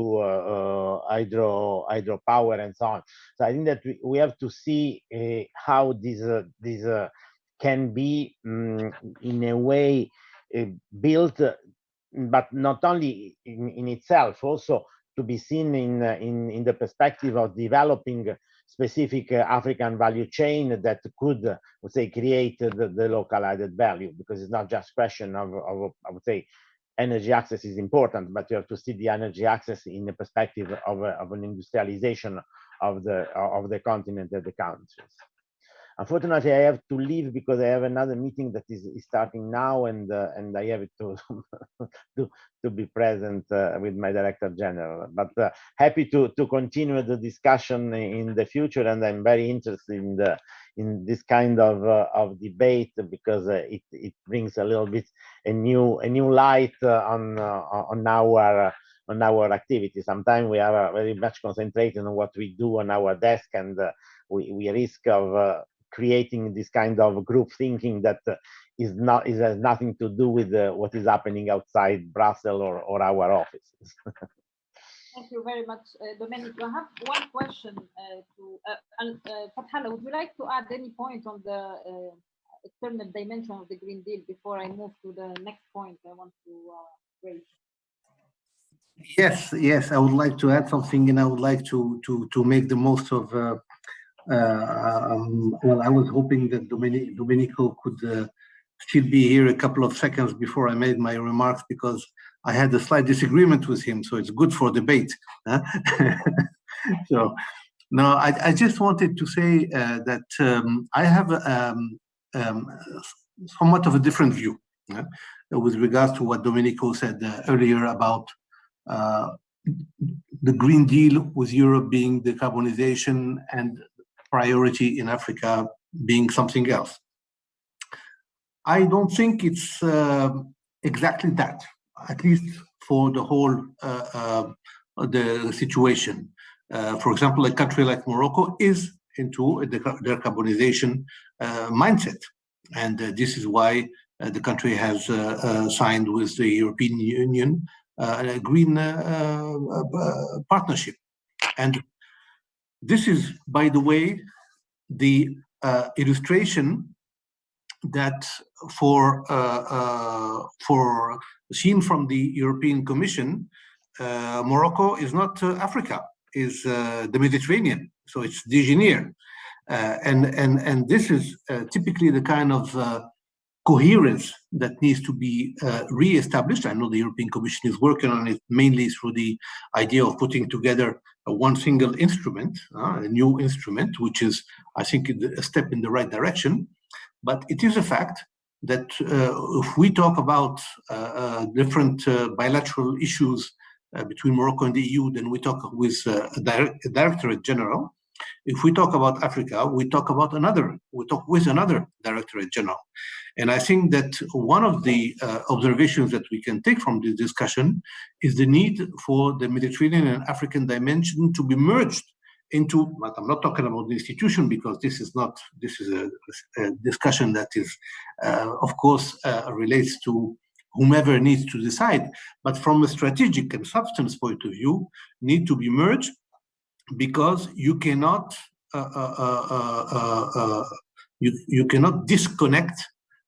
hydropower and so on. So I think that we have to see how this can be in a way built, but not only in itself, also to be seen in the perspective of developing specific African value chain that could, I would say, create the local added value, because it's not just a question of I would say, energy access is important, but you have to see the energy access in the perspective of an industrialization of the continent and the countries. Unfortunately, I have to leave because I have another meeting that is starting now, and I have to be present with my Director General. But happy to continue the discussion in the future, and I'm very interested in this kind of debate, because it brings a little bit a new light on our activity. Sometimes we are very much concentrated on what we do on our desk, and we risk of creating this kind of group thinking that has nothing to do with what is happening outside Brussels or our offices. Thank you very much, Domenico. I have one question to Fathala. Would you like to add any point on the external dimension of the Green Deal before I move to the next point I want to raise. Yes, yes, I would like to add something, and I would like to make the most of. Well, I was hoping that Domenico could still be here a couple of seconds before I made my remarks, because I had a slight disagreement with him, so it's good for debate. Huh? So, no, I just wanted to say that I have somewhat of a different view with regards to what Domenico said earlier about the Green Deal with Europe being decarbonization and priority in Africa being something else. I don't think it's exactly that, at least for the whole the situation. For example, a country like Morocco is into a decarbonization mindset, and this is why the country has signed with the European Union a green partnership. And this is, by the way, the illustration that for seen from the European Commission, Morocco is not Africa, is the Mediterranean, so it's déjeuner. And this is typically the kind of coherence that needs to be re-established. I know the European Commission is working on it mainly through the idea of putting together one single instrument, a new instrument, which is, I think, a step in the right direction. But it is a fact that if we talk about different bilateral issues between Morocco and the EU, then we talk with a Directorate General. If we talk about Africa, we talk with another Directorate General. And I think that one of the observations that we can take from this discussion is the need for the Mediterranean and African dimension to be merged into, but I'm not talking about the institution, because this is a discussion that is, of course, relates to whomever needs to decide, but from a strategic and substance point of view, need to be merged, because you cannot you cannot disconnect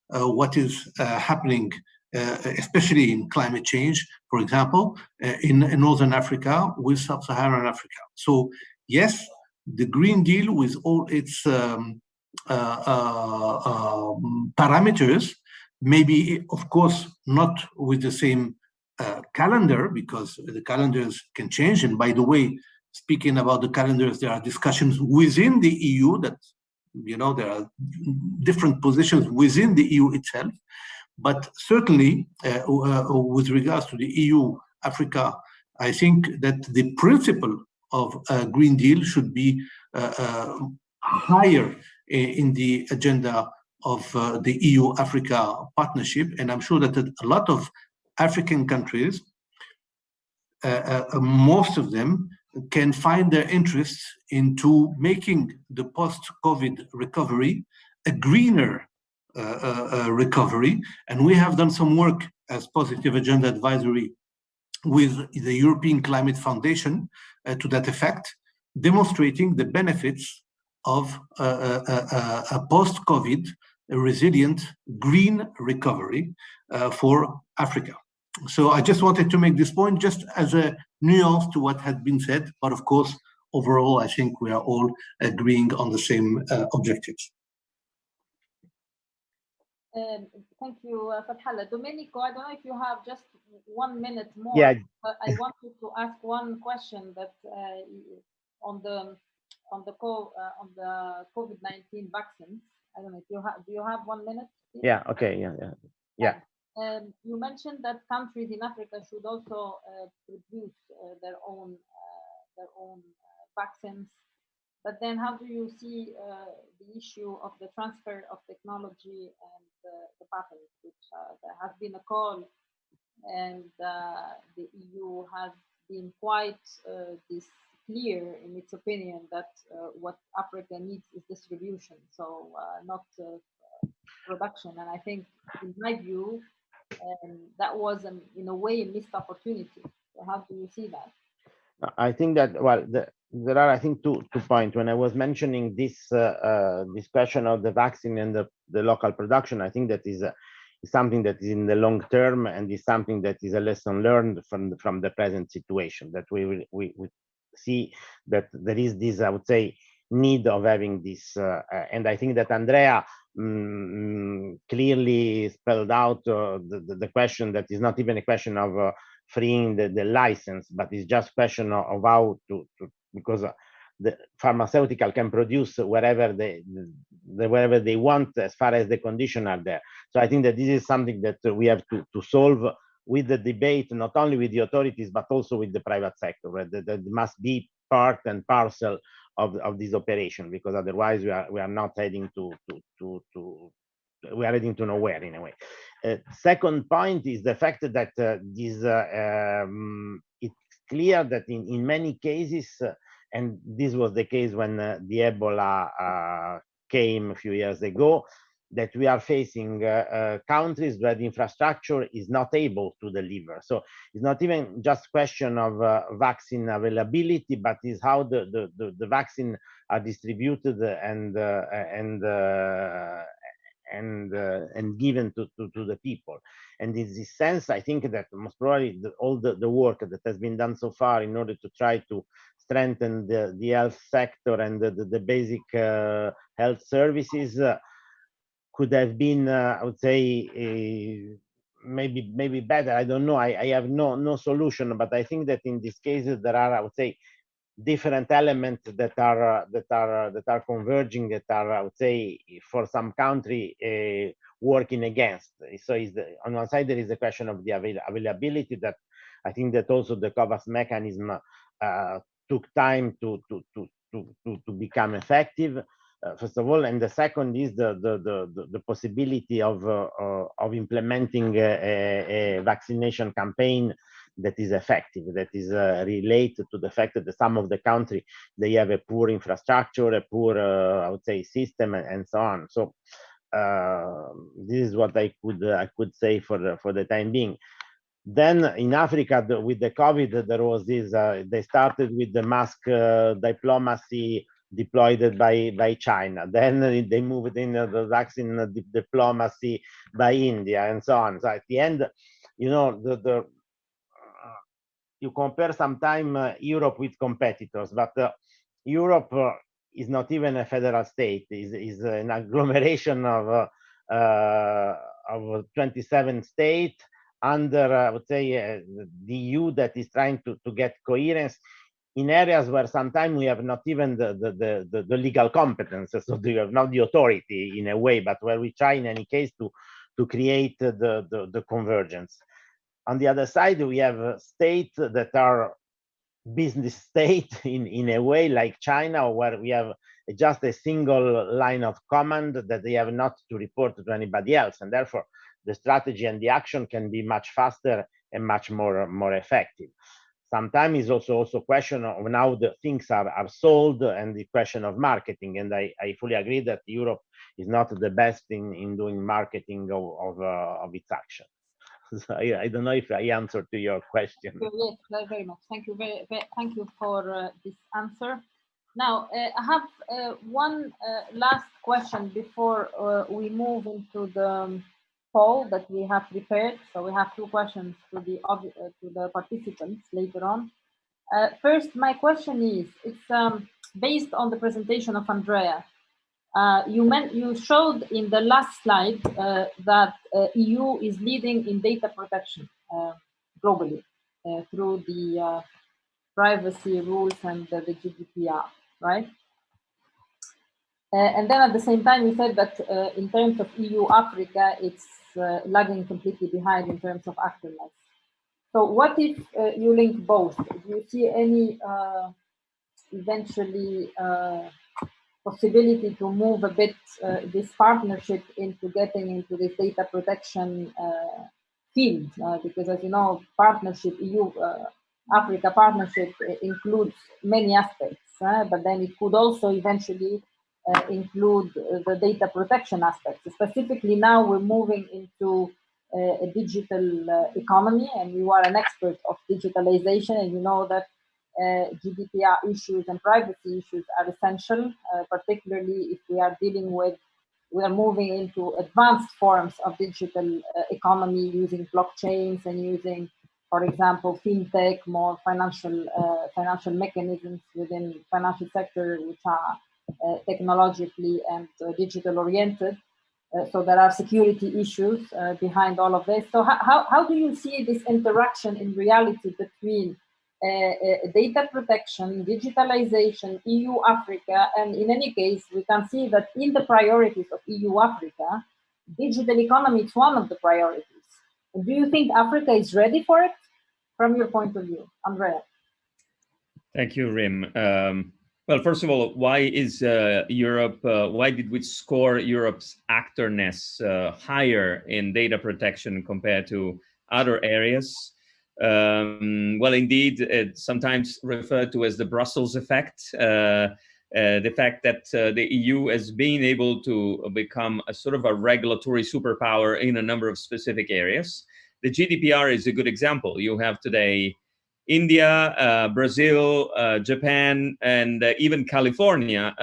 what is happening, especially in climate change, for example, in Northern Africa with Sub-Saharan Africa. So yes, the Green Deal with all its parameters, maybe, of course, not with the same calendar, because the calendars can change. And by the way, speaking about the calendars, there are discussions within the EU that, you know, there are different positions within the EU itself. But certainly, with regards to the EU, Africa, I think that the principle of a Green Deal should be higher in the agenda of the EU-Africa partnership. And I'm sure that a lot of African countries, most of them, can find their interests into making the post-COVID recovery a greener recovery. And we have done some work as Positive Agenda Advisory with the European Climate Foundation to that effect, demonstrating the benefits of a post-COVID resilient green recovery for Africa. So I just wanted to make this point just as a nuance to what had been said, but of course, overall, I think we are all agreeing on the same objectives. Thank you, Fathallah. Domenico, I don't know if you have just 1 minute more. Yeah. But I wanted to ask one question that on the COVID-19 vaccines. I don't know if you have. Do you have 1 minute? Please? Yeah. Okay. Yeah. You mentioned that countries in Africa should also produce their own vaccines. But then how do you see the issue of the transfer of technology and the patents, which there has been a call, and the EU has been quite clear in its opinion that what Africa needs is distribution, so not production. And I think, in my view, that was, in a way, a missed opportunity. So how do you see that? I think that, well, there are, I think, two points. When I was mentioning this this question of the vaccine and the local production, I think that is something that is in the long term, and is something that is a lesson learned from the present situation, that we see that there is this, I would say, need of having this, and I think that Andrea clearly spelled out the question that is not even a question of freeing the license, but it's just question of how to because the pharmaceutical can produce wherever they want, as far as the conditions are there. So I think that this is something that we have to solve with the debate, not only with the authorities, but also with the private sector, right? That must be part and parcel of this operation, because otherwise we are not heading we are heading to nowhere in a way. Second point is the fact that it's clear that in many cases, and this was the case when the Ebola came a few years ago, that we are facing countries where the infrastructure is not able to deliver. So it's not even just question of vaccine availability, but is how the vaccine are distributed and given to the people. And in this sense, I think that most probably all the work that has been done so far in order to try to strengthen the health sector and the basic health services could have been, I would say, maybe better. I don't know. I have no solution, but I think that in these cases there are, I would say, different elements that are converging, that are, I would say, for some country working against. So on one side there is a question of the availability, that I think that also the COVAX mechanism took time to become effective. First of all, and the second is the possibility of implementing a vaccination campaign that is effective, that is related to the fact that some of the country, they have a poor infrastructure, a poor, I would say, system, and so on. So this is what I could say for the time being. Then in Africa, with the COVID, there was this. They started with the mask diplomacy deployed by China. Then they moved in the vaccine diplomacy by India, and so on. So at the end, you know, you compare sometimes Europe with competitors, but Europe is not even a federal state. Is an agglomeration of 27 states under, I would say, the EU that is trying to get coherence in areas where sometimes we have not even the legal competence, so we have not the authority in a way, but where we try in any case to create the convergence. On the other side, we have states that are business state in a way, like China, where we have just a single line of command that they have not to report to anybody else, and therefore the strategy and the action can be much faster and much more effective. Sometimes it's also a question of how the things are sold, and the question of marketing. And I fully agree that Europe is not the best in doing marketing of its action. So I don't know if I answered to your question. Yes, very much. Thank you. Thank you for this answer. Now, I have one last question before we move into the poll that we have prepared. So we have two questions to the participants later on. First, my question is, it's based on the presentation of Andrea. You showed in the last slide that EU is leading in data protection globally through the privacy rules and the GDPR, right? And then at the same time, you said that in terms of EU-Africa, it's lagging completely behind in terms of actorness. So what if you link both? Do you see any eventually possibility to move a bit this partnership into getting into this data protection field? Because as you know, partnership, EU-Africa partnership includes many aspects, but then it could also eventually include the data protection aspects. Specifically now we're moving into a digital economy, and you are an expert of digitalization, and you know that GDPR issues and privacy issues are essential, particularly if we are moving into advanced forms of digital economy using blockchains and using, for example, fintech, more financial mechanisms within financial sector, which are technologically and digital oriented. So there are security issues behind all of this. So how do you see this interaction in reality between data protection, digitalization, EU-Africa, and in any case, we can see that in the priorities of EU-Africa, digital economy is one of the priorities. Do you think Africa is ready for it from your point of view, Andrea? Thank you, Rim. Well, first of all, why is Europe, why did we score Europe's actorness higher in data protection compared to other areas? Well, indeed, it's sometimes referred to as the Brussels effect, the fact that the EU has been able to become a sort of a regulatory superpower in a number of specific areas. The GDPR is a good example. You have today India, Brazil, Japan, and even California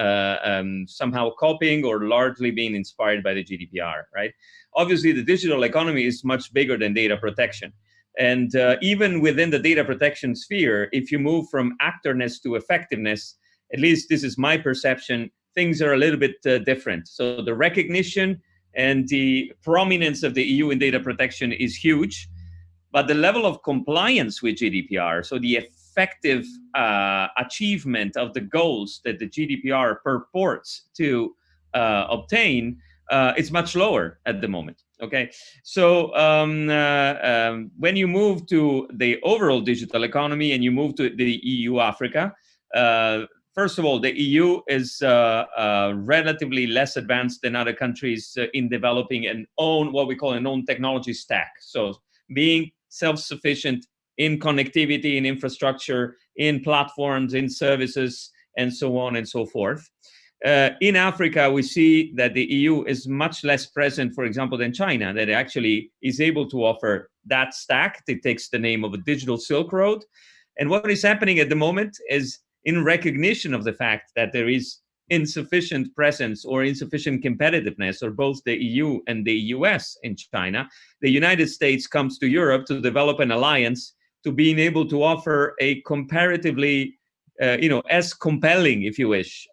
somehow copying or largely being inspired by the GDPR, right? Obviously, the digital economy is much bigger than data protection. And even within the data protection sphere, if you move from actorness to effectiveness, at least this is my perception, things are a little bit different. So the recognition and the prominence of the EU in data protection is huge, but the level of compliance with GDPR, so the effective achievement of the goals that the GDPR purports to obtain, it's much lower at the moment. Okay, so when you move to the overall digital economy and you move to the EU-Africa, first of all, the EU is relatively less advanced than other countries in developing what we call an own technology stack. So being self-sufficient in connectivity, in infrastructure, in platforms, in services, and so on and so forth. In Africa, we see that the EU is much less present, for example, than China, that actually is able to offer that stack. It takes the name of a digital Silk Road. And what is happening at the moment is, in recognition of the fact that there is insufficient presence or insufficient competitiveness of both the EU and the US in China, the United States comes to Europe to develop an alliance to being able to offer a comparatively as compelling, if you wish,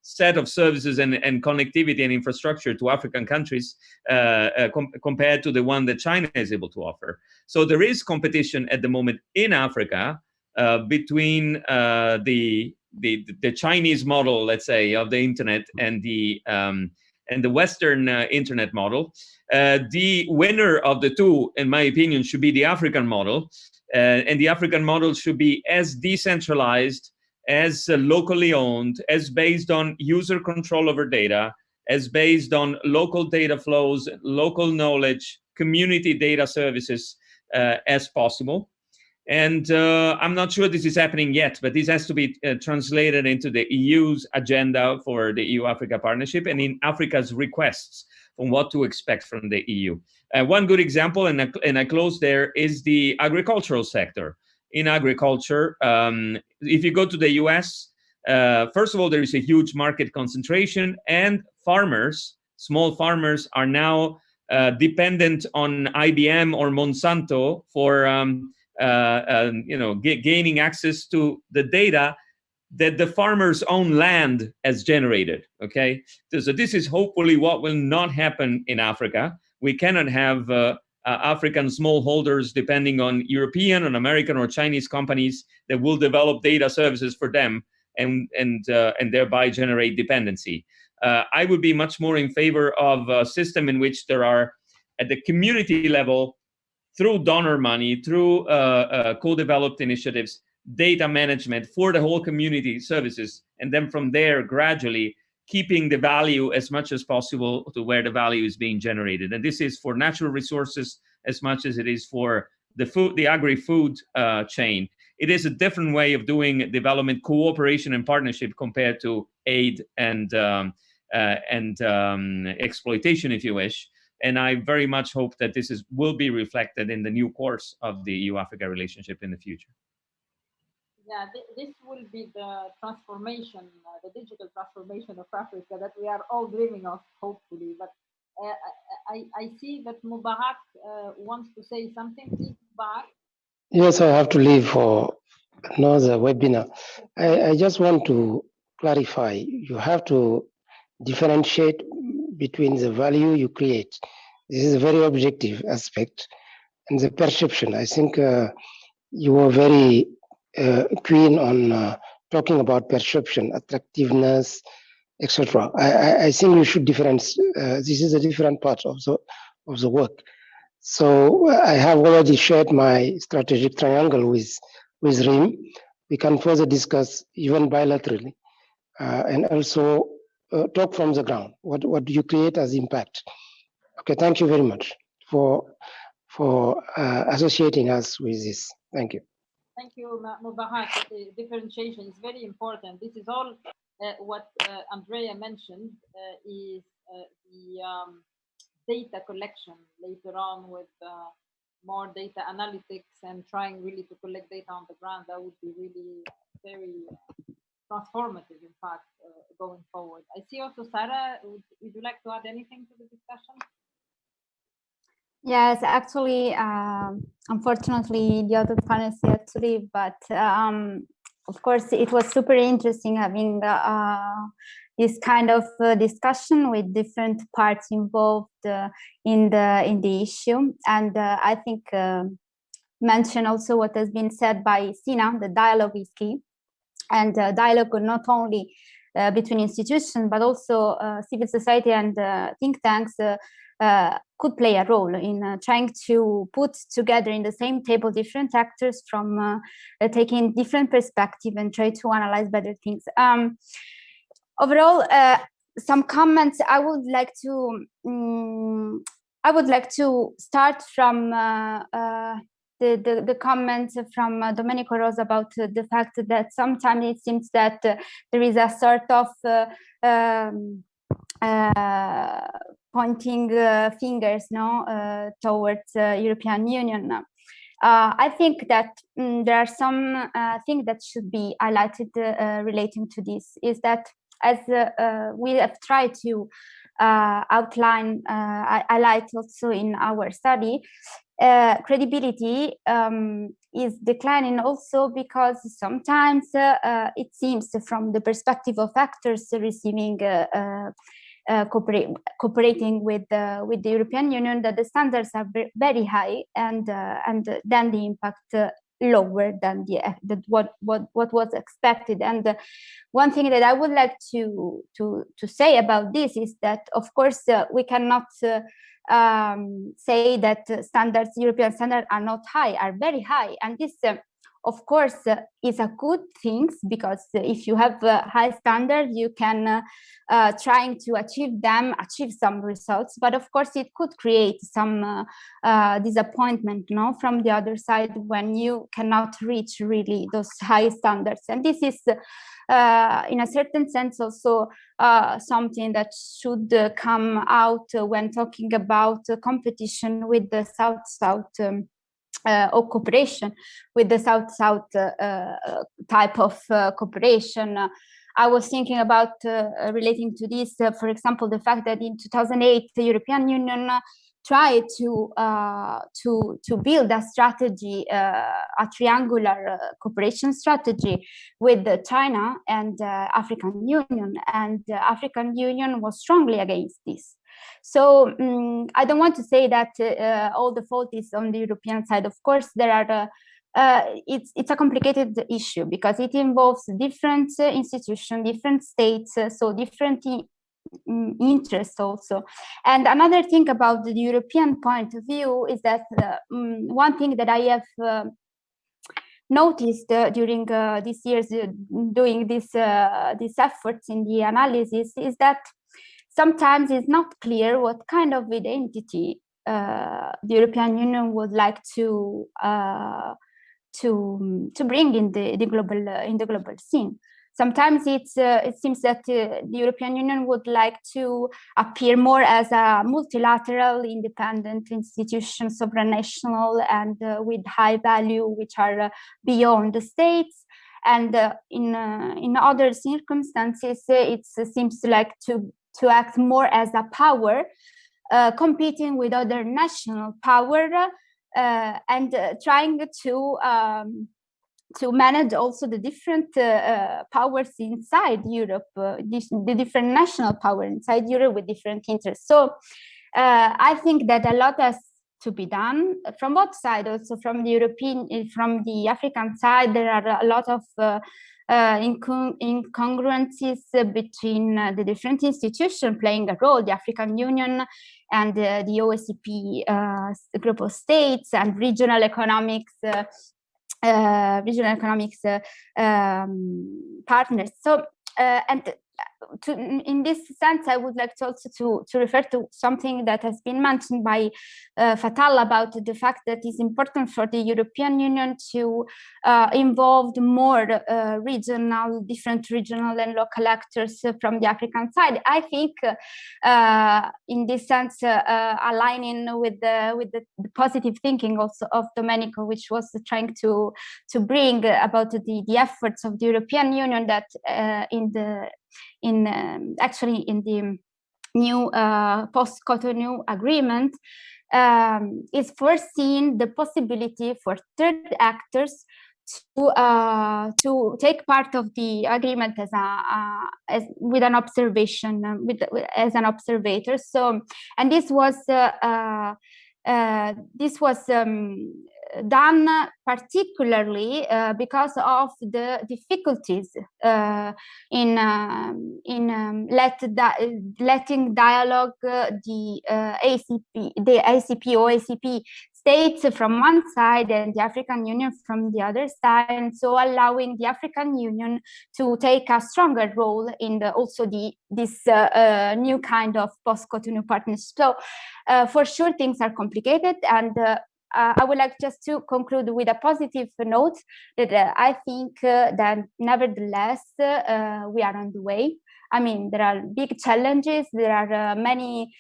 set of services and connectivity and infrastructure to African countries compared to the one that China is able to offer. So there is competition at the moment in Africa between the Chinese model, let's say, of the internet and the Western internet model. The winner of the two, in my opinion, should be the African model. And the African model should be as decentralized, as locally owned, as based on user control over data, as based on local data flows, local knowledge, community data services as possible. And I'm not sure this is happening yet, but this has to be translated into the EU's agenda for the EU-Africa partnership and in Africa's requests on what to expect from the EU. One good example, and I close there, is the agricultural sector. In agriculture, if you go to the US, first of all, there is a huge market concentration, and farmers, small farmers, are now dependent on IBM or Monsanto for gaining access to the data that the farmer's own land has generated, okay? So this is hopefully what will not happen in Africa. We cannot have African smallholders depending on European, on American, or Chinese companies that will develop data services for them and thereby generate dependency. I would be much more in favor of a system in which there are, at the community level, through donor money, through co-developed initiatives, data management for the whole community services, and then from there, gradually keeping the value as much as possible to where the value is being generated. And this is for natural resources as much as it is for the agri-food chain. It is a different way of doing development, cooperation, and partnership compared to aid and exploitation, if you wish. And I very much hope that this will be reflected in the new course of the EU-Africa relationship in the future. Yeah, this will be the transformation, the digital transformation of Africa that we are all dreaming of, hopefully. But I see that Mubarak wants to say something. Please, Mubarak. Yes, I have to leave for another webinar. I just want to clarify, you have to differentiate between the value you create. This is a very objective aspect, and the perception. I think you were very keen on talking about perception, attractiveness, etc. I think you should difference. This is a different part of the work. So I have already shared my strategic triangle with Rim. We can further discuss even bilaterally, and also talk from the ground. What do you create as impact? Okay, thank you very much for associating us with this. Thank you. Thank you, Mubarak. Differentiation is very important. This is all what Andrea mentioned is the data collection later on with more data analytics and trying really to collect data on the ground. That would be really very transformative, in fact, going forward. I see also Sarah, would you like to add anything to the discussion? Yes, actually, unfortunately, the other panelists had to leave, but of course, it was super interesting having this kind of discussion with different parts involved in the issue. And I think mention also what has been said by Sina, the dialogue is key. And dialogue not only between institutions, but also civil society and think tanks could play a role in trying to put together in the same table different actors from taking different perspective and try to analyze better things. Overall, some comments I would like to start from the comments from Domenico Rosa about the fact that sometimes it seems that there is a sort of pointing fingers towards European Union. I think that there are some things that should be highlighted relating to this, is that as we have tried to outline, highlight also in our study, credibility is declining also because sometimes it seems from the perspective of actors receiving cooperating with the European Union that the standards are very high and then the impact lower than what was expected. And one thing that I would like to say about this is that of course we cannot say that European standards are not high, are very high, and this of course is a good thing, because if you have high standards you can trying to achieve some results, but of course it could create some disappointment from the other side when you cannot reach really those high standards. And this is in a certain sense also something that should come out when talking about competition with the South-South or cooperation with the South-South type of cooperation. I was thinking about relating to this, for example, the fact that in 2008 the European Union tried to build a strategy, a triangular cooperation strategy with China and African Union, and the African Union was strongly against this. So I don't want to say that all the fault is on the European side. Of course, there are. It's a complicated issue because it involves different institutions, different states, so different interests also. And another thing about the European point of view is that one thing that I have noticed during these years doing these efforts in the analysis is that sometimes it's not clear what kind of identity the European Union would like to bring in the global scene. Sometimes it seems that the European Union would like to appear more as a multilateral, independent institution, supranational, and with high value, which are beyond the states. And in other circumstances, it seems like to act more as a power, competing with other national power, and trying to manage also the different powers inside Europe, the different national power inside Europe with different interests. So I think that a lot has to be done from both sides, also from the European, from the African side. There are a lot of incongruencies between the different institutions playing a role, the African Union and the OSCP group of states, and regional economics partners. So and in this sense, I would like to also to refer to something that has been mentioned by Fatal about the fact that it's important for the European Union to involve more different regional and local actors from the African side. I think in this sense, aligning with the positive thinking also of Domenico, which was trying to bring about the efforts of the European Union that actually in the new post-Cotonou agreement is foreseen the possibility for third actors to take part of the agreement as with an observation, as an observator. So, and this was done particularly because of the difficulties in letting dialogue the ACP states from one side and the African Union from the other side, and so allowing the African Union to take a stronger role in this new kind of post-Cotonou partnership. So for sure things are complicated, and I would like just to conclude with a positive note that I think that nevertheless we are on the way. I mean, there are big challenges, there are many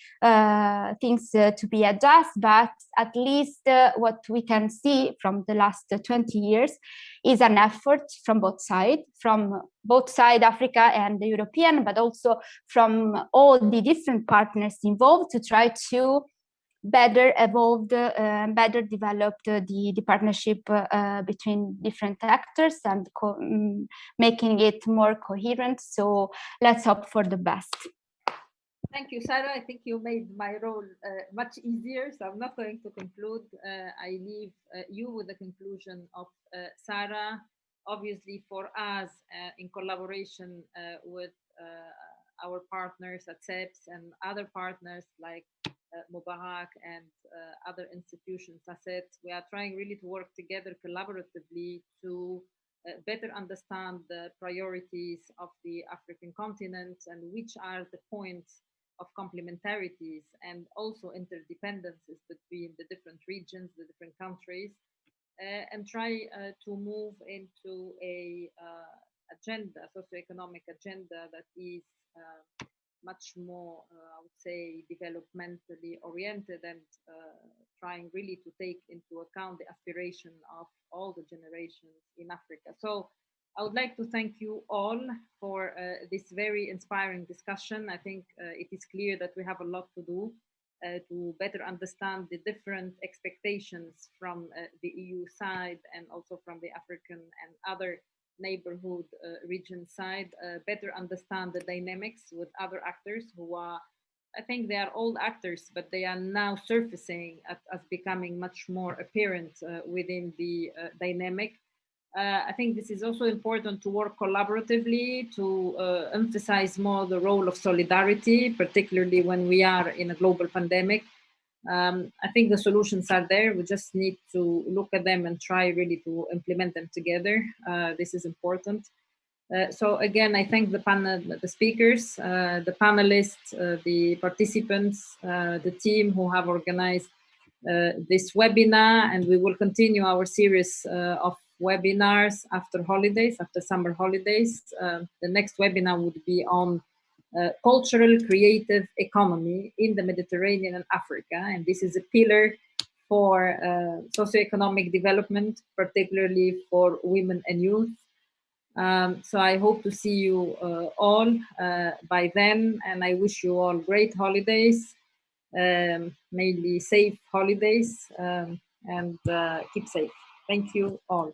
things to be addressed, but at least what we can see from the last 20 years is an effort from both sides, Africa and the European, but also from all the different partners involved to try to better evolved, better developed the partnership between different actors and making it more coherent. So let's hope for the best. Thank you, Sarah. I think you made my role much easier, so I'm not going to conclude. I leave you with the conclusion of Sarah. Obviously, for us, in collaboration with our partners at CEPS and other partners like Mubarak and other institutions, assets, we are trying really to work together collaboratively to better understand the priorities of the African continent and which are the points of complementarities and also interdependencies between the different regions, the different countries, and try to move into a agenda, socioeconomic agenda that is much more, I would say, developmentally oriented and trying really to take into account the aspiration of all the generations in Africa. So I would like to thank you all for this very inspiring discussion. I think it is clear that we have a lot to do to better understand the different expectations from the EU side and also from the African and other neighborhood region side, better understand the dynamics with other actors who are, I think they are old actors, but they are now surfacing as becoming much more apparent within the dynamic. I think this is also important to work collaboratively to emphasize more the role of solidarity, particularly when we are in a global pandemic. I think the solutions are there. We just need to look at them and try really to implement them together. This is important. So again, I thank the panel, the speakers, the panelists, the participants, the team who have organized this webinar, and we will continue our series of webinars after holidays, after summer holidays. The next webinar would be on cultural creative economy in the Mediterranean and Africa, and this is a pillar for socioeconomic development, particularly for women and youth. So I hope to see you all by then, and I wish you all great holidays, mainly safe holidays, and keep safe. Thank you all.